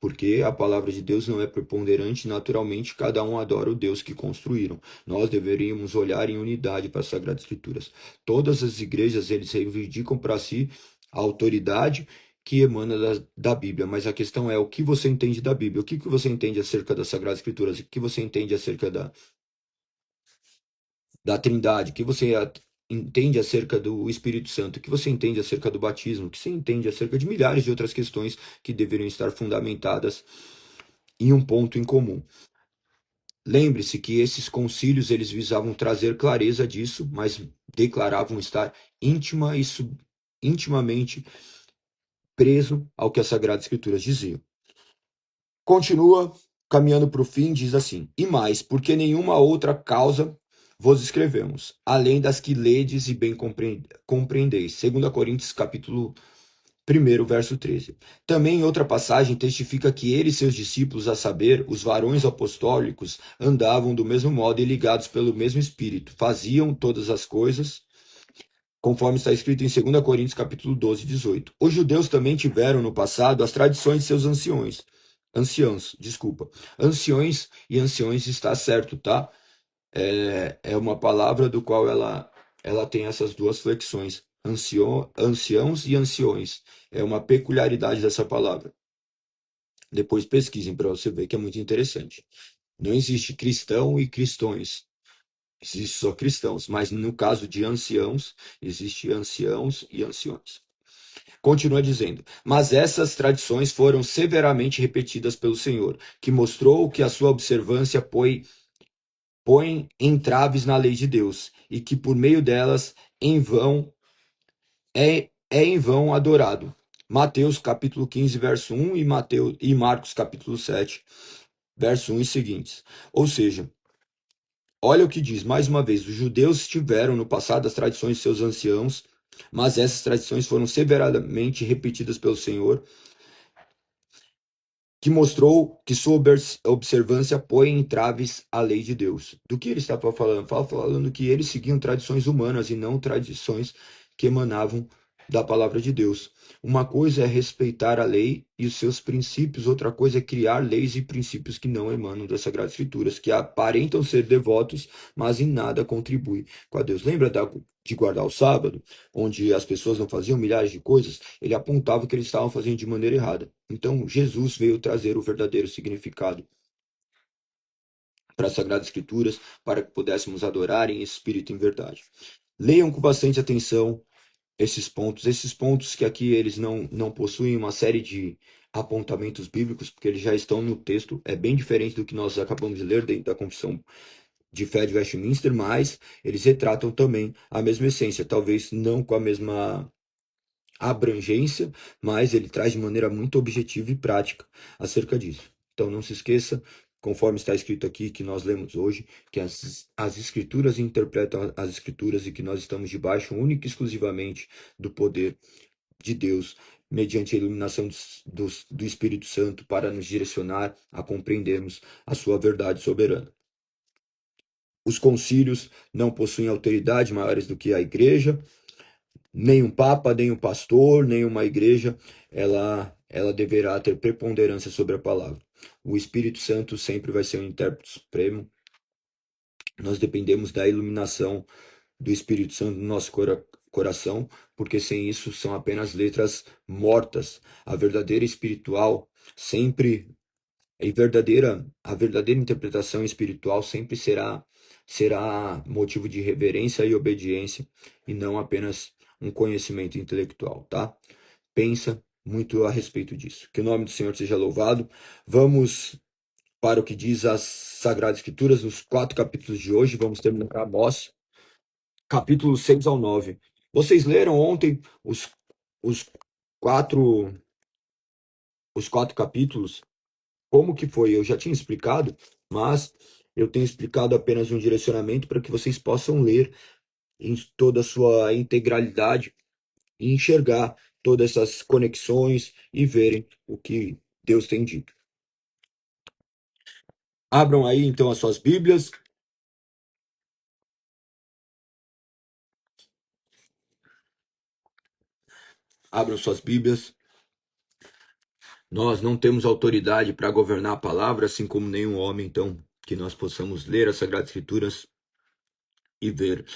Porque a palavra de Deus não é preponderante, naturalmente cada um adora o Deus que construíram. Nós deveríamos olhar em unidade para as Sagradas Escrituras. Todas as igrejas, eles reivindicam para si a autoridade que emana da Bíblia, mas a questão é o que você entende da Bíblia, o que você entende acerca das Sagradas Escrituras, o que você entende acerca da Trindade, o que você entende acerca do Espírito Santo, o que você entende acerca do batismo, o que você entende acerca de milhares de outras questões que deveriam estar fundamentadas em um ponto em comum. Lembre-se que esses concílios eles visavam trazer clareza disso, mas declaravam estar intimamente preso ao que as Sagradas Escrituras diziam. Continua caminhando para o fim, diz assim: e mais, porque nenhuma outra causa vos escrevemos, além das que ledes e bem compreendeis. 2 Coríntios capítulo 1, verso 13. Também em outra passagem testifica que ele e seus discípulos, a saber, os varões apostólicos, andavam do mesmo modo e ligados pelo mesmo Espírito, faziam todas as coisas, conforme está escrito em 2 Coríntios capítulo 12, 18. Os judeus também tiveram no passado as tradições de seus anciãos, anciões e anciões está certo, tá? É uma palavra do qual ela tem essas duas flexões, anciãos e anciões. É uma peculiaridade dessa palavra. Depois pesquisem para você ver que é muito interessante. Não existe cristão e cristões. Existe só cristãos, mas no caso de anciãos, existe anciãos e anciões. Continua dizendo: mas essas tradições foram severamente repetidas pelo Senhor, que mostrou que a sua observância põe entraves na lei de Deus, e que por meio delas em vão é em vão adorado. Mateus capítulo 15, verso 1 e Marcos capítulo 7, verso 1 e seguintes. Ou seja, olha o que diz, mais uma vez, os judeus tiveram no passado as tradições de seus anciãos, mas essas tradições foram severamente repetidas pelo Senhor, que mostrou que sua observância põe em traves a lei de Deus. Do que ele estava falando? Falando que eles seguiam tradições humanas e não tradições que emanavam da palavra de Deus. Uma coisa é respeitar a lei e os seus princípios, outra coisa é criar leis e princípios que não emanam das Sagradas Escrituras, que aparentam ser devotos, mas em nada contribuem com a Deus. Lembra de guardar o sábado, onde as pessoas não faziam milhares de coisas? Ele apontava que eles estavam fazendo de maneira errada. Então, Jesus veio trazer o verdadeiro significado para as Sagradas Escrituras, para que pudéssemos adorar em espírito e em verdade. Leiam com bastante atenção esses pontos que aqui eles não possuem uma série de apontamentos bíblicos, porque eles já estão no texto, é bem diferente do que nós acabamos de ler dentro da Confissão de Fé de Westminster, mas eles retratam também a mesma essência, talvez não com a mesma abrangência, mas ele traz de maneira muito objetiva e prática acerca disso. Então não se esqueça, conforme está escrito aqui que nós lemos hoje, que as escrituras interpretam as escrituras e que nós estamos debaixo única e exclusivamente do poder de Deus, mediante a iluminação do Espírito Santo para nos direcionar a compreendermos a sua verdade soberana. Os concílios não possuem autoridade maiores do que a igreja, nem um papa, nem um pastor, nem uma igreja, ela deverá ter preponderância sobre a palavra. O Espírito Santo sempre vai ser o intérprete supremo. Nós dependemos da iluminação do Espírito Santo no nosso coração, porque sem isso são apenas letras mortas. A verdadeira espiritual sempre a verdadeira interpretação espiritual sempre será motivo de reverência e obediência e não apenas um conhecimento intelectual, tá? Pensa muito a respeito disso. Que o nome do Senhor seja louvado. Vamos para o que diz as Sagradas Escrituras, nos 4 capítulos de hoje. Vamos terminar Amós, capítulo 6 ao 9. Vocês leram ontem os 4 os 4 capítulos, como que foi? Eu já tinha explicado, mas eu tenho explicado apenas um direcionamento para que vocês possam ler em toda a sua integralidade e enxergar todas essas conexões e verem o que Deus tem dito. Abram aí então as suas Bíblias. Abram suas Bíblias. Nós não temos autoridade para governar a palavra, assim como nenhum homem, então que nós possamos ler as Sagradas Escrituras e ver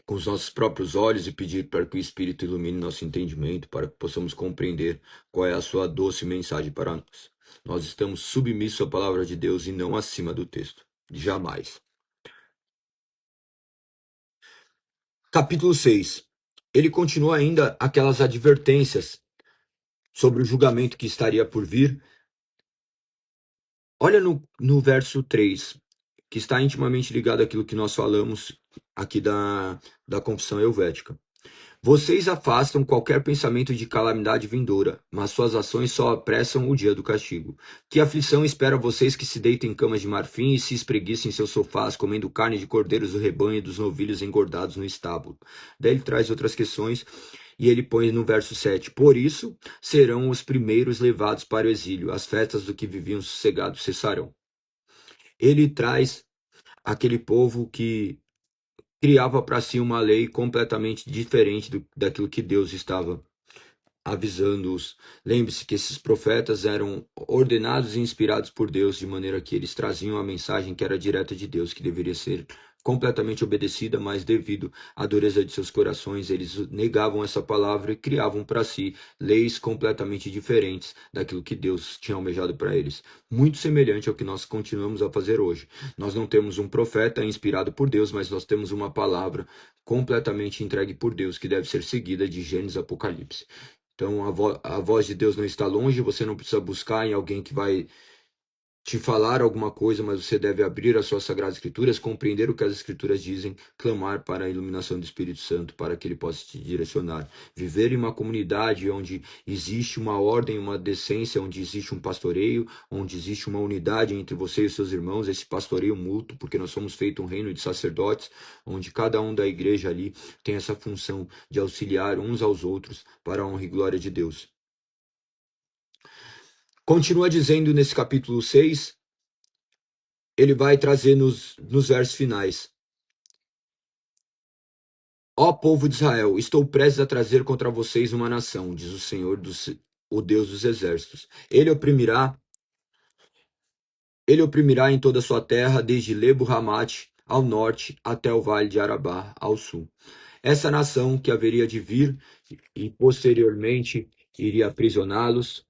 com os nossos próprios olhos e pedir para que o Espírito ilumine nosso entendimento, para que possamos compreender qual é a sua doce mensagem para nós. Nós estamos submissos à palavra de Deus e não acima do texto. Jamais. Capítulo 6. Ele continua ainda aquelas advertências sobre o julgamento que estaria por vir. Olha no verso 3, que está intimamente ligado àquilo que nós falamos aqui da confissão helvética. Vocês afastam qualquer pensamento de calamidade vindoura, mas suas ações só apressam o dia do castigo. Que aflição espera vocês que se deitem em camas de marfim e se espreguiçem em seus sofás, comendo carne de cordeiros do rebanho e dos novilhos engordados no estábulo. Daí ele traz outras questões e ele põe no verso 7. Por isso serão os primeiros levados para o exílio, as festas do que viviam sossegados cessarão. Ele traz aquele povo que criava para si uma lei completamente diferente daquilo que Deus estava avisando-os. Lembre-se que esses profetas eram ordenados e inspirados por Deus, de maneira que eles traziam a mensagem que era direta de Deus, que deveria ser completamente obedecida, mas devido à dureza de seus corações, eles negavam essa palavra e criavam para si leis completamente diferentes daquilo que Deus tinha almejado para eles. Muito semelhante ao que nós continuamos a fazer hoje. Nós não temos um profeta inspirado por Deus, mas nós temos uma palavra completamente entregue por Deus, que deve ser seguida de Gênesis a Apocalipse. Então a voz de Deus não está longe, você não precisa buscar em alguém que vai te falar alguma coisa, mas você deve abrir as suas sagradas escrituras, compreender o que as escrituras dizem, clamar para a iluminação do Espírito Santo, para que ele possa te direcionar. Viver em uma comunidade onde existe uma ordem, uma decência, onde existe um pastoreio, onde existe uma unidade entre você e os seus irmãos, esse pastoreio mútuo, porque nós somos feito um reino de sacerdotes, onde cada um da igreja ali tem essa função de auxiliar uns aos outros para a honra e glória de Deus. Continua dizendo nesse capítulo 6, ele vai trazer nos versos finais. Ó povo de Israel, estou prestes a trazer contra vocês uma nação, diz o Senhor, o Deus dos exércitos. Ele oprimirá em toda a sua terra, desde Lebo-Ramate ao norte até o vale de Arabá ao sul. Essa nação que haveria de vir e posteriormente iria aprisioná-los.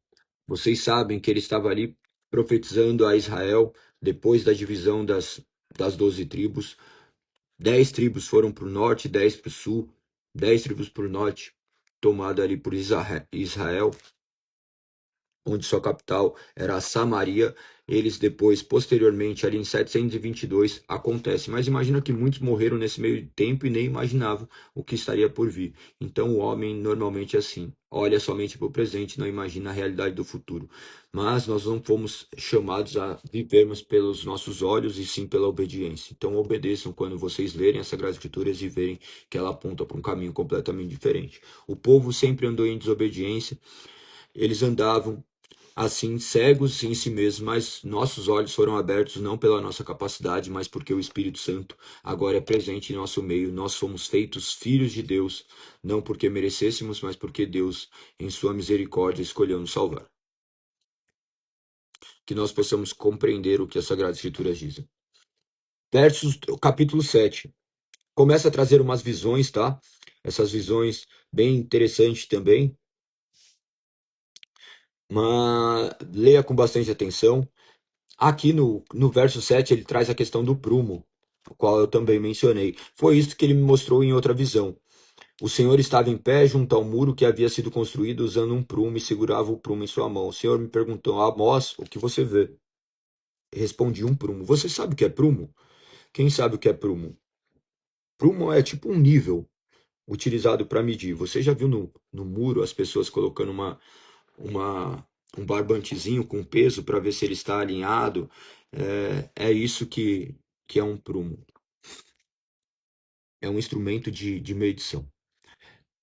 Vocês sabem que ele estava ali profetizando a Israel depois da divisão das 12 tribos. 10 tribos foram para o norte, 10 para o sul, 10 tribos para o norte, tomada ali por Israel, onde sua capital era Samaria. Eles depois, posteriormente, ali em 722, acontece. Mas imagina que muitos morreram nesse meio tempo e nem imaginavam o que estaria por vir. Então o homem normalmente é assim, olha somente para o presente, não imagina a realidade do futuro. Mas nós não fomos chamados a vivermos pelos nossos olhos e sim pela obediência. Então obedeçam quando vocês lerem as Sagradas Escrituras e verem que ela aponta para um caminho completamente diferente. O povo sempre andou em desobediência, eles andavam assim, cegos em si mesmos, mas nossos olhos foram abertos não pela nossa capacidade, mas porque o Espírito Santo agora é presente em nosso meio. Nós somos feitos filhos de Deus, não porque merecêssemos, mas porque Deus, em sua misericórdia, escolheu nos salvar. Que nós possamos compreender o que as Sagradas Escrituras dizem. Capítulo 7. Começa a trazer umas visões, tá? Essas visões bem interessantes também. Mas leia com bastante atenção. Aqui no verso 7 ele traz a questão do prumo, o qual eu também mencionei. Foi isso que ele me mostrou em outra visão. O Senhor estava em pé junto ao muro que havia sido construído usando um prumo e segurava o prumo em sua mão. O Senhor me perguntou: Amós, o que você vê? Respondi: um prumo. Você sabe o que é prumo? Quem sabe o que é prumo? Prumo é tipo um nível utilizado para medir. Você já viu no muro as pessoas colocando uma um barbantezinho com peso para ver se ele está alinhado. É isso que é um prumo. É um instrumento de medição.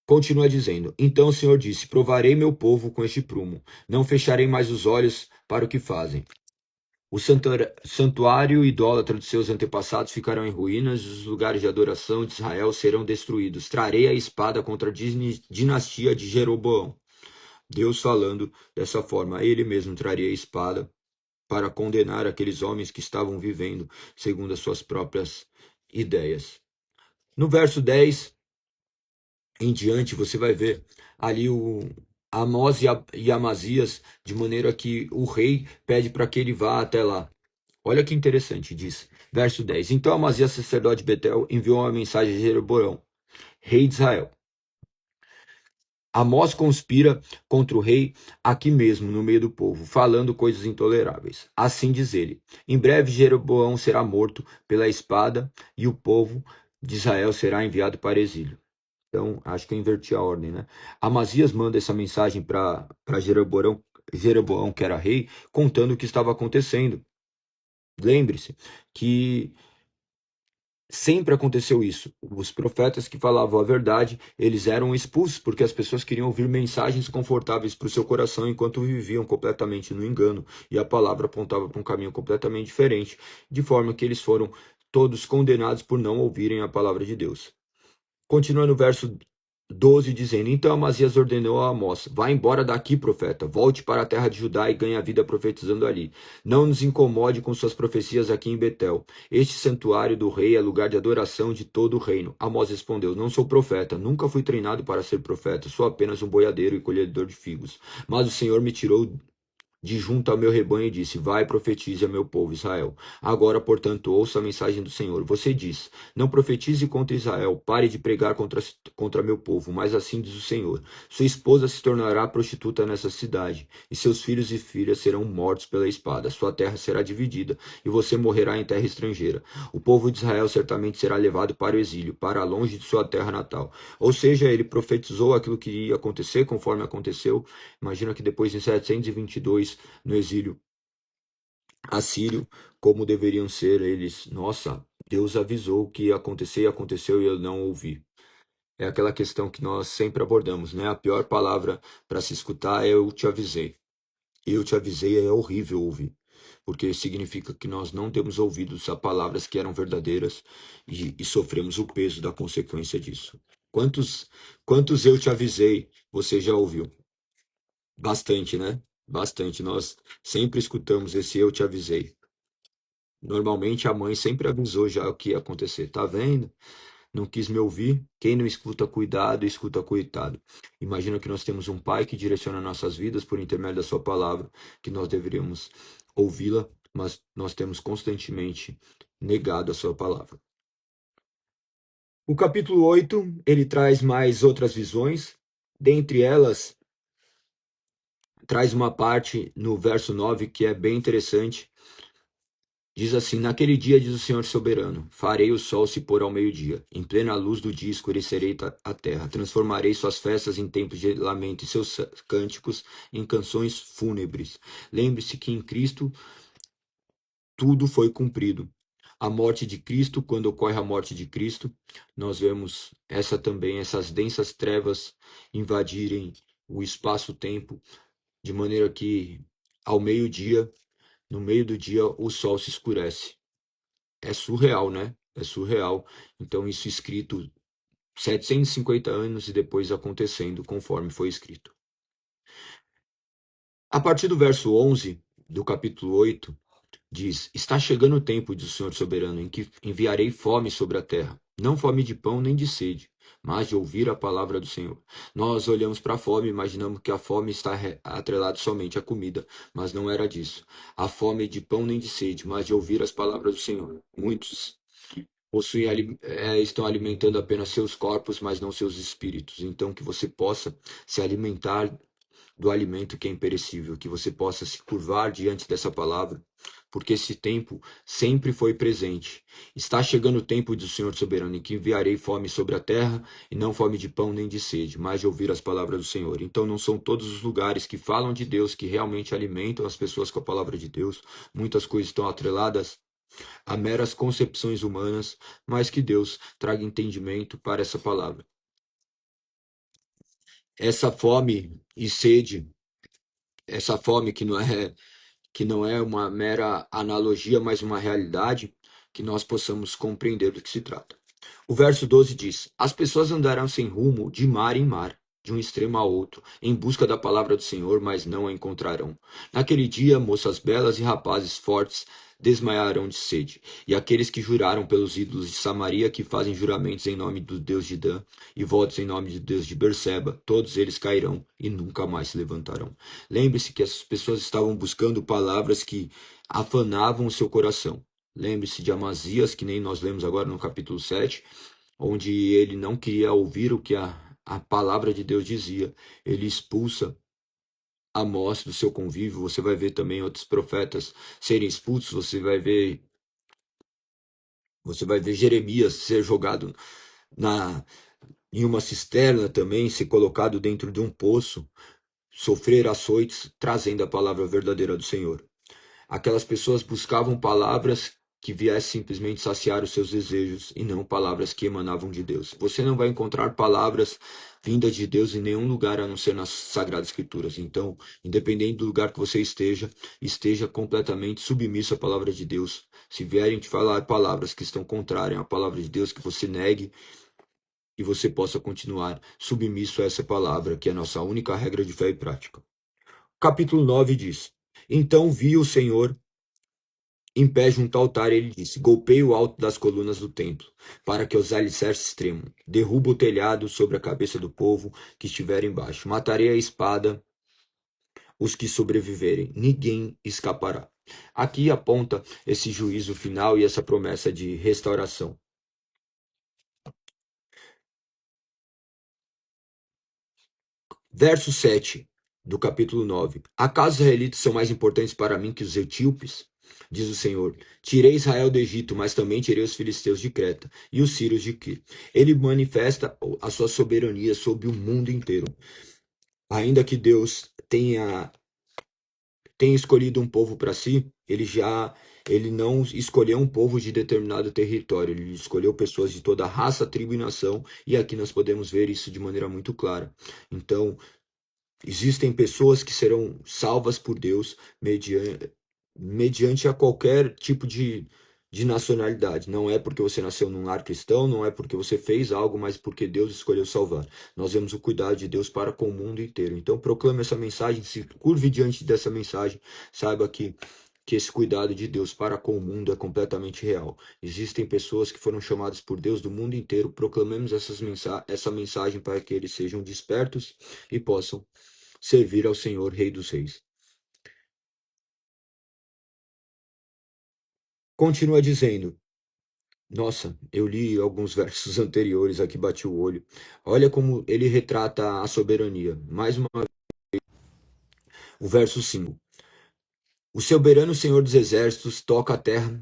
Continua dizendo: Então o Senhor disse: Provarei meu povo com este prumo, não fecharei mais os olhos para o que fazem. O santuário idólatra de seus antepassados ficarão em ruínas, e os lugares de adoração de Israel serão destruídos. Trarei a espada contra a dinastia de Jeroboão. Deus falando dessa forma, ele mesmo traria a espada para condenar aqueles homens que estavam vivendo segundo as suas próprias ideias. No verso 10 em diante, você vai ver ali o Amós e Amazias, de maneira que o rei pede para que ele vá até lá. Olha que interessante, diz, verso 10. Então Amazias, sacerdote de Betel, enviou uma mensagem a Jeroboão, rei de Israel. Amós conspira contra o rei aqui mesmo, no meio do povo, falando coisas intoleráveis. Assim diz ele: Em breve Jeroboão será morto pela espada e o povo de Israel será enviado para exílio. Então, acho que eu inverti a ordem, né? Amazias manda essa mensagem para Jeroboão, que era rei, contando o que estava acontecendo. Lembre-se que sempre aconteceu isso. Os profetas que falavam a verdade, eles eram expulsos porque as pessoas queriam ouvir mensagens confortáveis para o seu coração enquanto viviam completamente no engano e a palavra apontava para um caminho completamente diferente, de forma que eles foram todos condenados por não ouvirem a palavra de Deus. Continua no verso 12, dizendo: Então Amazias ordenou a Amós: Vá embora daqui, profeta, volte para a terra de Judá e ganhe a vida profetizando ali. Não nos incomode com suas profecias aqui em Betel. Este santuário do rei é lugar de adoração de todo o reino. Amós respondeu: Não sou profeta, nunca fui treinado para ser profeta, sou apenas um boiadeiro e colhedor de figos. Mas o Senhor me tirou de junto ao meu rebanho e disse: Vai e profetize a meu povo Israel. Agora, portanto, ouça a mensagem do Senhor. Você diz: Não profetize contra Israel, pare de pregar contra meu povo, mas assim diz o Senhor: Sua esposa se tornará prostituta nessa cidade, e seus filhos e filhas serão mortos pela espada. Sua terra será dividida, e você morrerá em terra estrangeira. O povo de Israel certamente será levado para o exílio, para longe de sua terra natal. Ou seja, ele profetizou aquilo que ia acontecer, conforme aconteceu. Imagina que depois, em 722, no exílio assírio, como deveriam ser eles. Nossa, Deus avisou que ia acontecer e aconteceu e eu não ouvi. É aquela questão que nós sempre abordamos, né? A pior palavra para se escutar é eu te avisei. Eu te avisei é horrível ouvir, porque significa que nós não temos ouvidos a palavras que eram verdadeiras e sofremos o peso da consequência disso. Quantos eu te avisei você já ouviu? Bastante, né? Bastante. Nós sempre escutamos esse eu te avisei. Normalmente a mãe sempre avisou já o que ia acontecer. Tá vendo? Não quis me ouvir. Quem não escuta cuidado, escuta coitado. Imagina que nós temos um pai que direciona nossas vidas por intermédio da sua palavra, que nós deveríamos ouvi-la, mas nós temos constantemente negado a sua palavra. O capítulo 8, ele traz mais outras visões. Dentre elas, traz uma parte no verso 9 que é bem interessante. Diz assim: Naquele dia, diz o Senhor soberano, farei o sol se pôr ao meio-dia. Em plena luz do dia escurecerei a terra. Transformarei suas festas em tempos de lamento e seus cânticos em canções fúnebres. Lembre-se que em Cristo tudo foi cumprido. A morte de Cristo, quando ocorre a morte de Cristo, nós vemos essas densas trevas invadirem o espaço-tempo, de maneira que ao meio-dia, no meio do dia, o sol se escurece. É surreal, né? É surreal. Então, isso escrito 750 anos e depois acontecendo conforme foi escrito. A partir do verso 11 do capítulo 8, diz: Está chegando o tempo, diz o Senhor soberano, em que enviarei fome sobre a terra. Não fome de pão nem de sede, mas de ouvir a palavra do Senhor. Nós olhamos para a fome e imaginamos que a fome está atrelada somente à comida, mas não era disso. A fome de pão nem de sede, mas de ouvir as palavras do Senhor. Muitos estão alimentando apenas seus corpos, mas não seus espíritos. Então, que você possa se alimentar do alimento que é imperecível, que você possa se curvar diante dessa palavra, porque esse tempo sempre foi presente. Está chegando o tempo do Senhor soberano, em que enviarei fome sobre a terra, e não fome de pão nem de sede, mas de ouvir as palavras do Senhor. Então não são todos os lugares que falam de Deus, que realmente alimentam as pessoas com a palavra de Deus. Muitas coisas estão atreladas a meras concepções humanas, mas que Deus traga entendimento para essa palavra. Essa fome e sede, essa fome que não é uma mera analogia, mas uma realidade, que nós possamos compreender do que se trata. O verso 12 diz: As pessoas andarão sem rumo de mar em mar, de um extremo a outro, em busca da palavra do Senhor, mas não a encontrarão. Naquele dia, moças belas e rapazes fortes desmaiarão de sede, e aqueles que juraram pelos ídolos de Samaria, que fazem juramentos em nome do Deus de Dan e votos em nome do Deus de Berseba, todos eles cairão e nunca mais se levantarão. Lembre-se que essas pessoas estavam buscando palavras que afanavam o seu coração. Lembre-se de Amazias, que nem nós lemos agora no capítulo 7, onde ele não queria ouvir o que a palavra de Deus dizia. Ele expulsa Amós do seu convívio. Você vai ver também outros profetas serem expulsos. Você vai ver Jeremias ser jogado na em uma cisterna também, ser colocado dentro de um poço, sofrer açoites, trazendo a palavra verdadeira do Senhor. Aquelas pessoas buscavam palavras que viessem simplesmente saciar os seus desejos e não palavras que emanavam de Deus. Você não vai encontrar palavras vindas de Deus em nenhum lugar a não ser nas Sagradas Escrituras. Então, independente do lugar que você esteja completamente submisso à palavra de Deus. Se vierem te falar palavras que estão contrárias à palavra de Deus, que você negue e você possa continuar submisso a essa palavra, que é a nossa única regra de fé e prática. Capítulo 9 diz: Então viu o Senhor em pé junto ao altar, ele disse: Golpeie o alto das colunas do templo, para que os alicerces tremam. Derruba o telhado sobre a cabeça do povo que estiver embaixo. Matarei a espada os que sobreviverem. Ninguém escapará. Aqui aponta esse juízo final e essa promessa de restauração. Verso 7 do capítulo 9. Acaso os israelitas são mais importantes para mim que os etíopes? Diz o Senhor: Tirei Israel do Egito, mas também tirei os filisteus de Creta e os sírios de Quir. Ele manifesta a sua soberania sobre o mundo inteiro. Ainda que Deus tenha escolhido um povo para si, ele não escolheu um povo de determinado território, ele escolheu pessoas de toda raça, tribo e nação, e aqui nós podemos ver isso de maneira muito clara. Então, existem pessoas que serão salvas por Deus mediante a qualquer tipo de nacionalidade. Não é porque você nasceu num lar cristão, não é porque você fez algo, mas porque Deus escolheu salvar. Nós vemos o cuidado de Deus para com o mundo inteiro. Então proclame essa mensagem, se curve diante dessa mensagem, saiba que esse cuidado de Deus para com o mundo é completamente real. Existem pessoas que foram chamadas por Deus do mundo inteiro. Proclamemos essa mensagem para que eles sejam despertos e possam servir ao Senhor, Rei dos Reis. Continua dizendo: Nossa, eu li alguns versos anteriores aqui, bati o olho. Olha como ele retrata a soberania. Mais uma vez, o verso 5. O soberano Senhor dos Exércitos toca a terra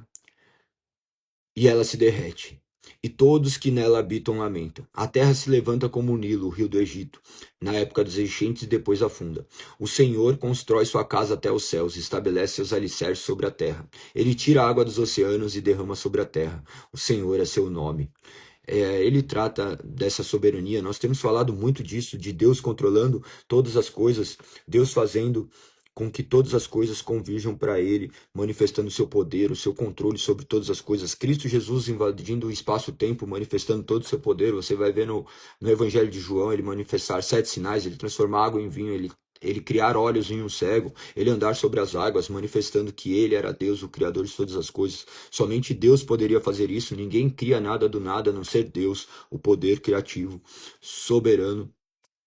e ela se derrete, e todos que nela habitam lamentam. A terra se levanta como o Nilo, o rio do Egito, na época dos enchentes e depois afunda. O Senhor constrói sua casa até os céus, estabelece seus alicerces sobre a terra. Ele tira a água dos oceanos e derrama sobre a terra. O Senhor é seu nome. Ele trata dessa soberania. Nós temos falado muito disso, de Deus controlando todas as coisas, Deus fazendo com que todas as coisas convirjam para Ele, manifestando o seu poder, o seu controle sobre todas as coisas. Cristo Jesus invadindo o espaço-tempo, manifestando todo o seu poder. Você vai ver no Evangelho de João ele manifestar 7 sinais, ele transformar água em vinho, ele criar olhos em um cego, ele andar sobre as águas, manifestando que ele era Deus, o Criador de todas as coisas. Somente Deus poderia fazer isso. Ninguém cria nada do nada, a não ser Deus, o poder criativo, soberano.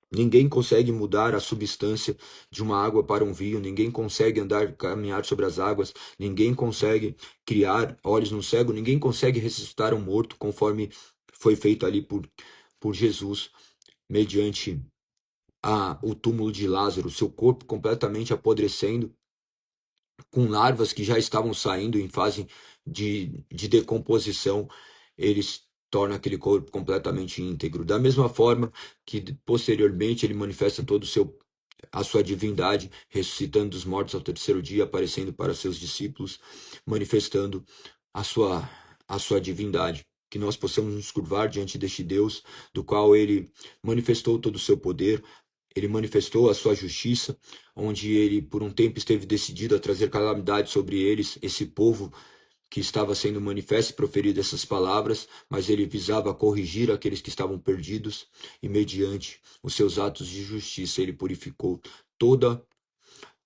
Ninguém consegue mudar a substância de uma água para um vinho, ninguém consegue caminhar sobre as águas, ninguém consegue criar olhos no cego, ninguém consegue ressuscitar um morto, conforme foi feito ali por Jesus, mediante o túmulo de Lázaro, seu corpo completamente apodrecendo, com larvas que já estavam saindo em fase de decomposição, eles tornam aquele corpo completamente íntegro. Da mesma forma que posteriormente ele manifesta todo a sua divindade, ressuscitando dos mortos ao terceiro dia, aparecendo para seus discípulos, manifestando a sua, a sua divindade. Que nós possamos nos curvar diante deste Deus, do qual ele manifestou todo o seu poder, ele manifestou a sua justiça, onde ele por um tempo esteve decidido a trazer calamidade sobre eles, esse povo que estava sendo manifesto e proferido essas palavras, mas ele visava corrigir aqueles que estavam perdidos, e mediante os seus atos de justiça ele purificou toda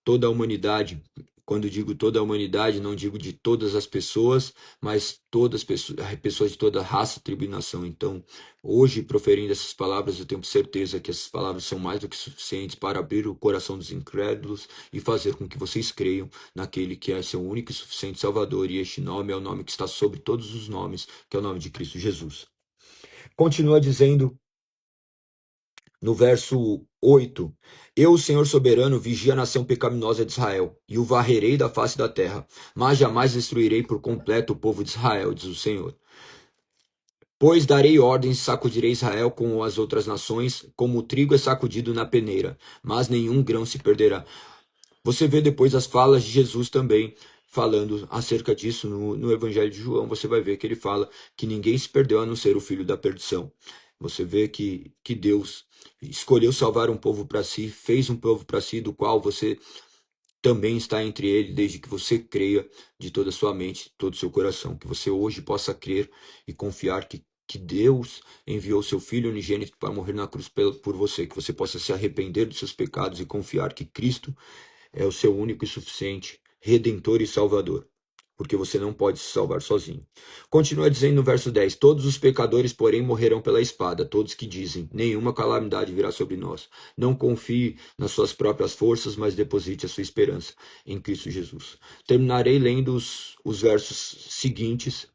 toda a humanidade. Quando digo toda a humanidade, não digo de todas as pessoas, mas todas as pessoas de toda raça, tribo e nação. Então, hoje, proferindo essas palavras, eu tenho certeza que essas palavras são mais do que suficientes para abrir o coração dos incrédulos e fazer com que vocês creiam naquele que é seu único e suficiente Salvador. E este nome é o nome que está sobre todos os nomes, que é o nome de Cristo Jesus. Continua dizendo no verso 8: Eu, o Senhor soberano, vigia a nação pecaminosa de Israel, e o varrerei da face da terra, mas jamais destruirei por completo o povo de Israel, diz o Senhor. Pois darei ordens e sacudirei Israel com as outras nações, como o trigo é sacudido na peneira, mas nenhum grão se perderá. Você vê depois as falas de Jesus também, falando acerca disso no Evangelho de João. Você vai ver que ele fala que ninguém se perdeu a não ser o filho da perdição. Você vê que Deus escolheu salvar um povo para si, fez um povo para si, do qual você também está entre ele, desde que você creia de toda a sua mente, de todo o seu coração. Que você hoje possa crer e confiar que Deus enviou seu Filho unigênito para morrer na cruz por você. Que você possa se arrepender dos seus pecados e confiar que Cristo é o seu único e suficiente Redentor e Salvador, porque você não pode se salvar sozinho. Continua dizendo no verso 10: Todos os pecadores, porém, morrerão pela espada, todos que dizem: nenhuma calamidade virá sobre nós. Não confie nas suas próprias forças, mas deposite a sua esperança em Cristo Jesus. Terminarei lendo os versos seguintes,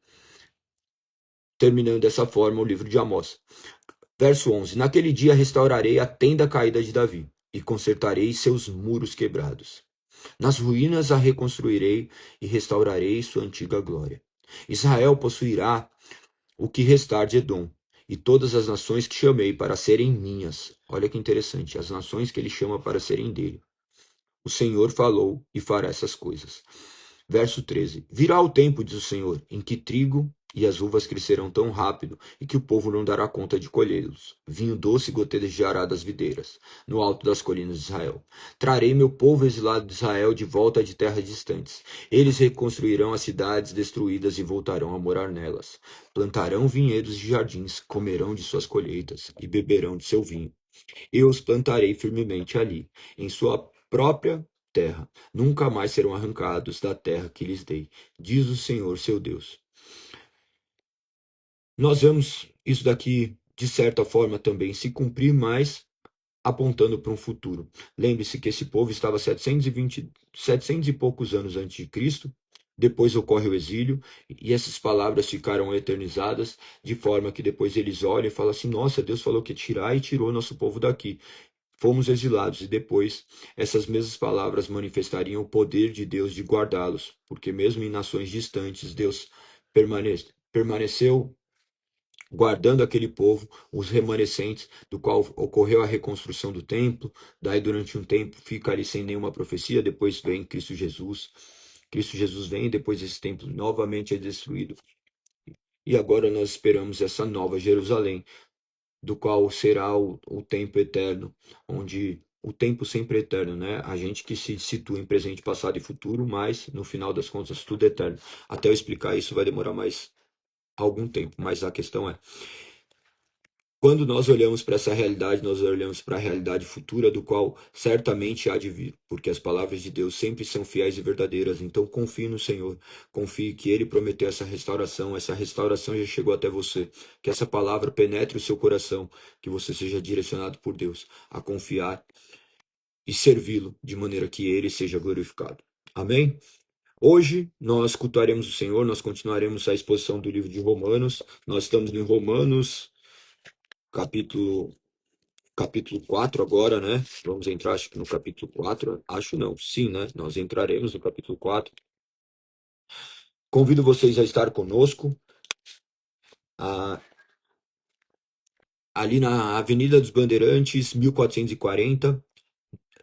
terminando dessa forma o livro de Amós. Verso 11: Naquele dia restaurarei a tenda caída de Davi, e consertarei seus muros quebrados. Nas ruínas a reconstruirei e restaurarei sua antiga glória. Israel possuirá o que restar de Edom, e todas as nações que chamei para serem minhas. Olha que interessante, as nações que ele chama para serem dele. O Senhor falou e fará essas coisas. Verso 13: Virá o tempo, diz o Senhor, em que trigo e as uvas crescerão tão rápido e que o povo não dará conta de colhê-los. Vinho doce gotejará das videiras, no alto das colinas de Israel. Trarei meu povo exilado de Israel de volta de terras distantes. Eles reconstruirão as cidades destruídas e voltarão a morar nelas. Plantarão vinhedos e jardins, comerão de suas colheitas e beberão de seu vinho. Eu os plantarei firmemente ali, em sua própria terra. Nunca mais serão arrancados da terra que lhes dei, diz o Senhor seu Deus. Nós vemos isso daqui, de certa forma, também se cumprir, mas apontando para um futuro. Lembre-se que esse povo estava 700 e poucos anos antes de Cristo, depois ocorre o exílio, e essas palavras ficaram eternizadas, de forma que depois eles olham e falam assim: nossa, Deus falou que ia tirar e tirou nosso povo daqui. Fomos exilados, e depois essas mesmas palavras manifestariam o poder de Deus de guardá-los, porque mesmo em nações distantes, Deus permaneceu guardando aquele povo, os remanescentes, do qual ocorreu a reconstrução do templo. Daí durante um tempo fica ali sem nenhuma profecia, depois vem Cristo Jesus. Cristo Jesus vem, e depois esse templo novamente é destruído. E agora nós esperamos essa nova Jerusalém, do qual será o tempo eterno, onde o tempo sempre é eterno, né? A gente que se situa em presente, passado e futuro, mas no final das contas tudo é eterno. Até eu explicar isso vai demorar mais algum tempo, mas a questão é: quando nós olhamos para essa realidade, nós olhamos para a realidade futura, do qual certamente há de vir, porque as palavras de Deus sempre são fiéis e verdadeiras. Então confie no Senhor, confie que Ele prometeu essa restauração já chegou até você. Que essa palavra penetre o seu coração, que você seja direcionado por Deus a confiar e servi-lo de maneira que Ele seja glorificado. Amém? Hoje nós cultuaremos o Senhor, nós continuaremos a exposição do livro de Romanos. Nós estamos em Romanos, capítulo capítulo 4 agora, né? Vamos entrar, acho que no capítulo 4. Acho não, sim, né? Nós entraremos no capítulo 4. Convido vocês a estar conosco ali na Avenida dos Bandeirantes, 1440,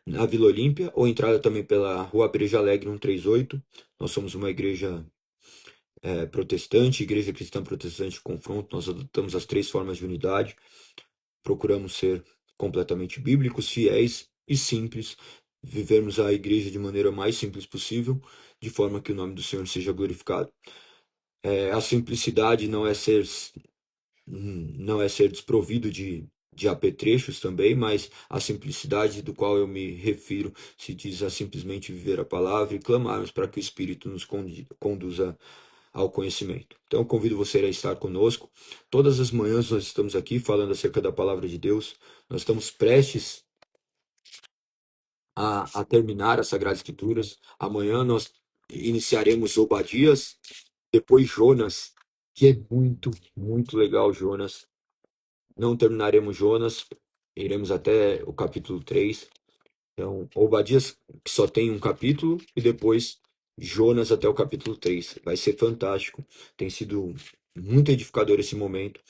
na Vila Olímpia, ou entrada também pela Rua Breja Alegre 138. Nós somos uma igreja protestante, igreja cristã protestante de confronto. Nós adotamos as 3 formas de unidade. Procuramos ser completamente bíblicos, fiéis e simples, vivermos a igreja de maneira mais simples possível, de forma que o nome do Senhor seja glorificado. A simplicidade não é ser desprovido de apetrechos também, mas a simplicidade do qual eu me refiro se diz a simplesmente viver a palavra e clamarmos para que o Espírito nos conduza ao conhecimento. Então, eu convido você a estar conosco. Todas as manhãs nós estamos aqui falando acerca da palavra de Deus. Nós estamos prestes a terminar as Sagradas Escrituras. Amanhã nós iniciaremos Obadias, depois Jonas, que é muito, muito legal, Jonas. Não terminaremos Jonas, iremos até o capítulo 3. Então, Obadias, que só tem um capítulo, e depois Jonas até o capítulo 3. Vai ser fantástico. Tem sido muito edificador esse momento.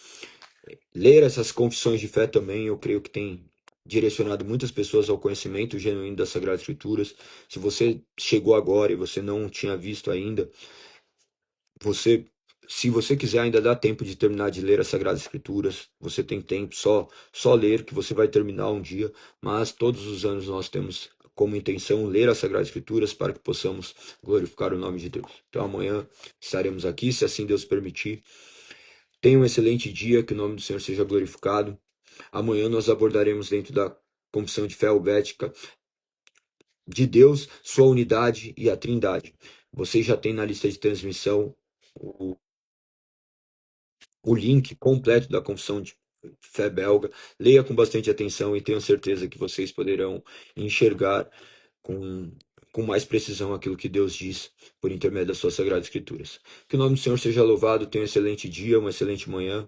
Ler essas confissões de fé também, eu creio que tem direcionado muitas pessoas ao conhecimento genuíno das Sagradas Escrituras. Se você chegou agora e você não tinha visto ainda, você, se você quiser, ainda dá tempo de terminar de ler as Sagradas Escrituras. Você tem tempo, só ler, que você vai terminar um dia. Mas todos os anos nós temos como intenção ler as Sagradas Escrituras para que possamos glorificar o nome de Deus. Então amanhã estaremos aqui, se assim Deus permitir. Tenha um excelente dia, que o nome do Senhor seja glorificado. Amanhã nós abordaremos dentro da confissão de fé helvética de Deus, sua unidade e a Trindade. Vocês já têm na lista de transmissão o link completo da confissão de fé belga. Leia com bastante atenção e tenho certeza que vocês poderão enxergar com mais precisão aquilo que Deus diz por intermédio das suas Sagradas Escrituras. Que o nome do Senhor seja louvado. Tenha um excelente dia, uma excelente manhã.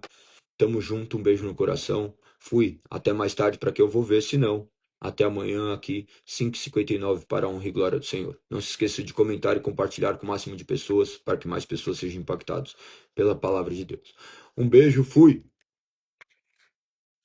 Tamo junto, um beijo no coração. Fui. Até mais tarde para que eu vou ver, se não. Até amanhã aqui, 5h59 para a honra e glória do Senhor. Não se esqueça de comentar e compartilhar com o máximo de pessoas para que mais pessoas sejam impactadas pela palavra de Deus. Um beijo, fui!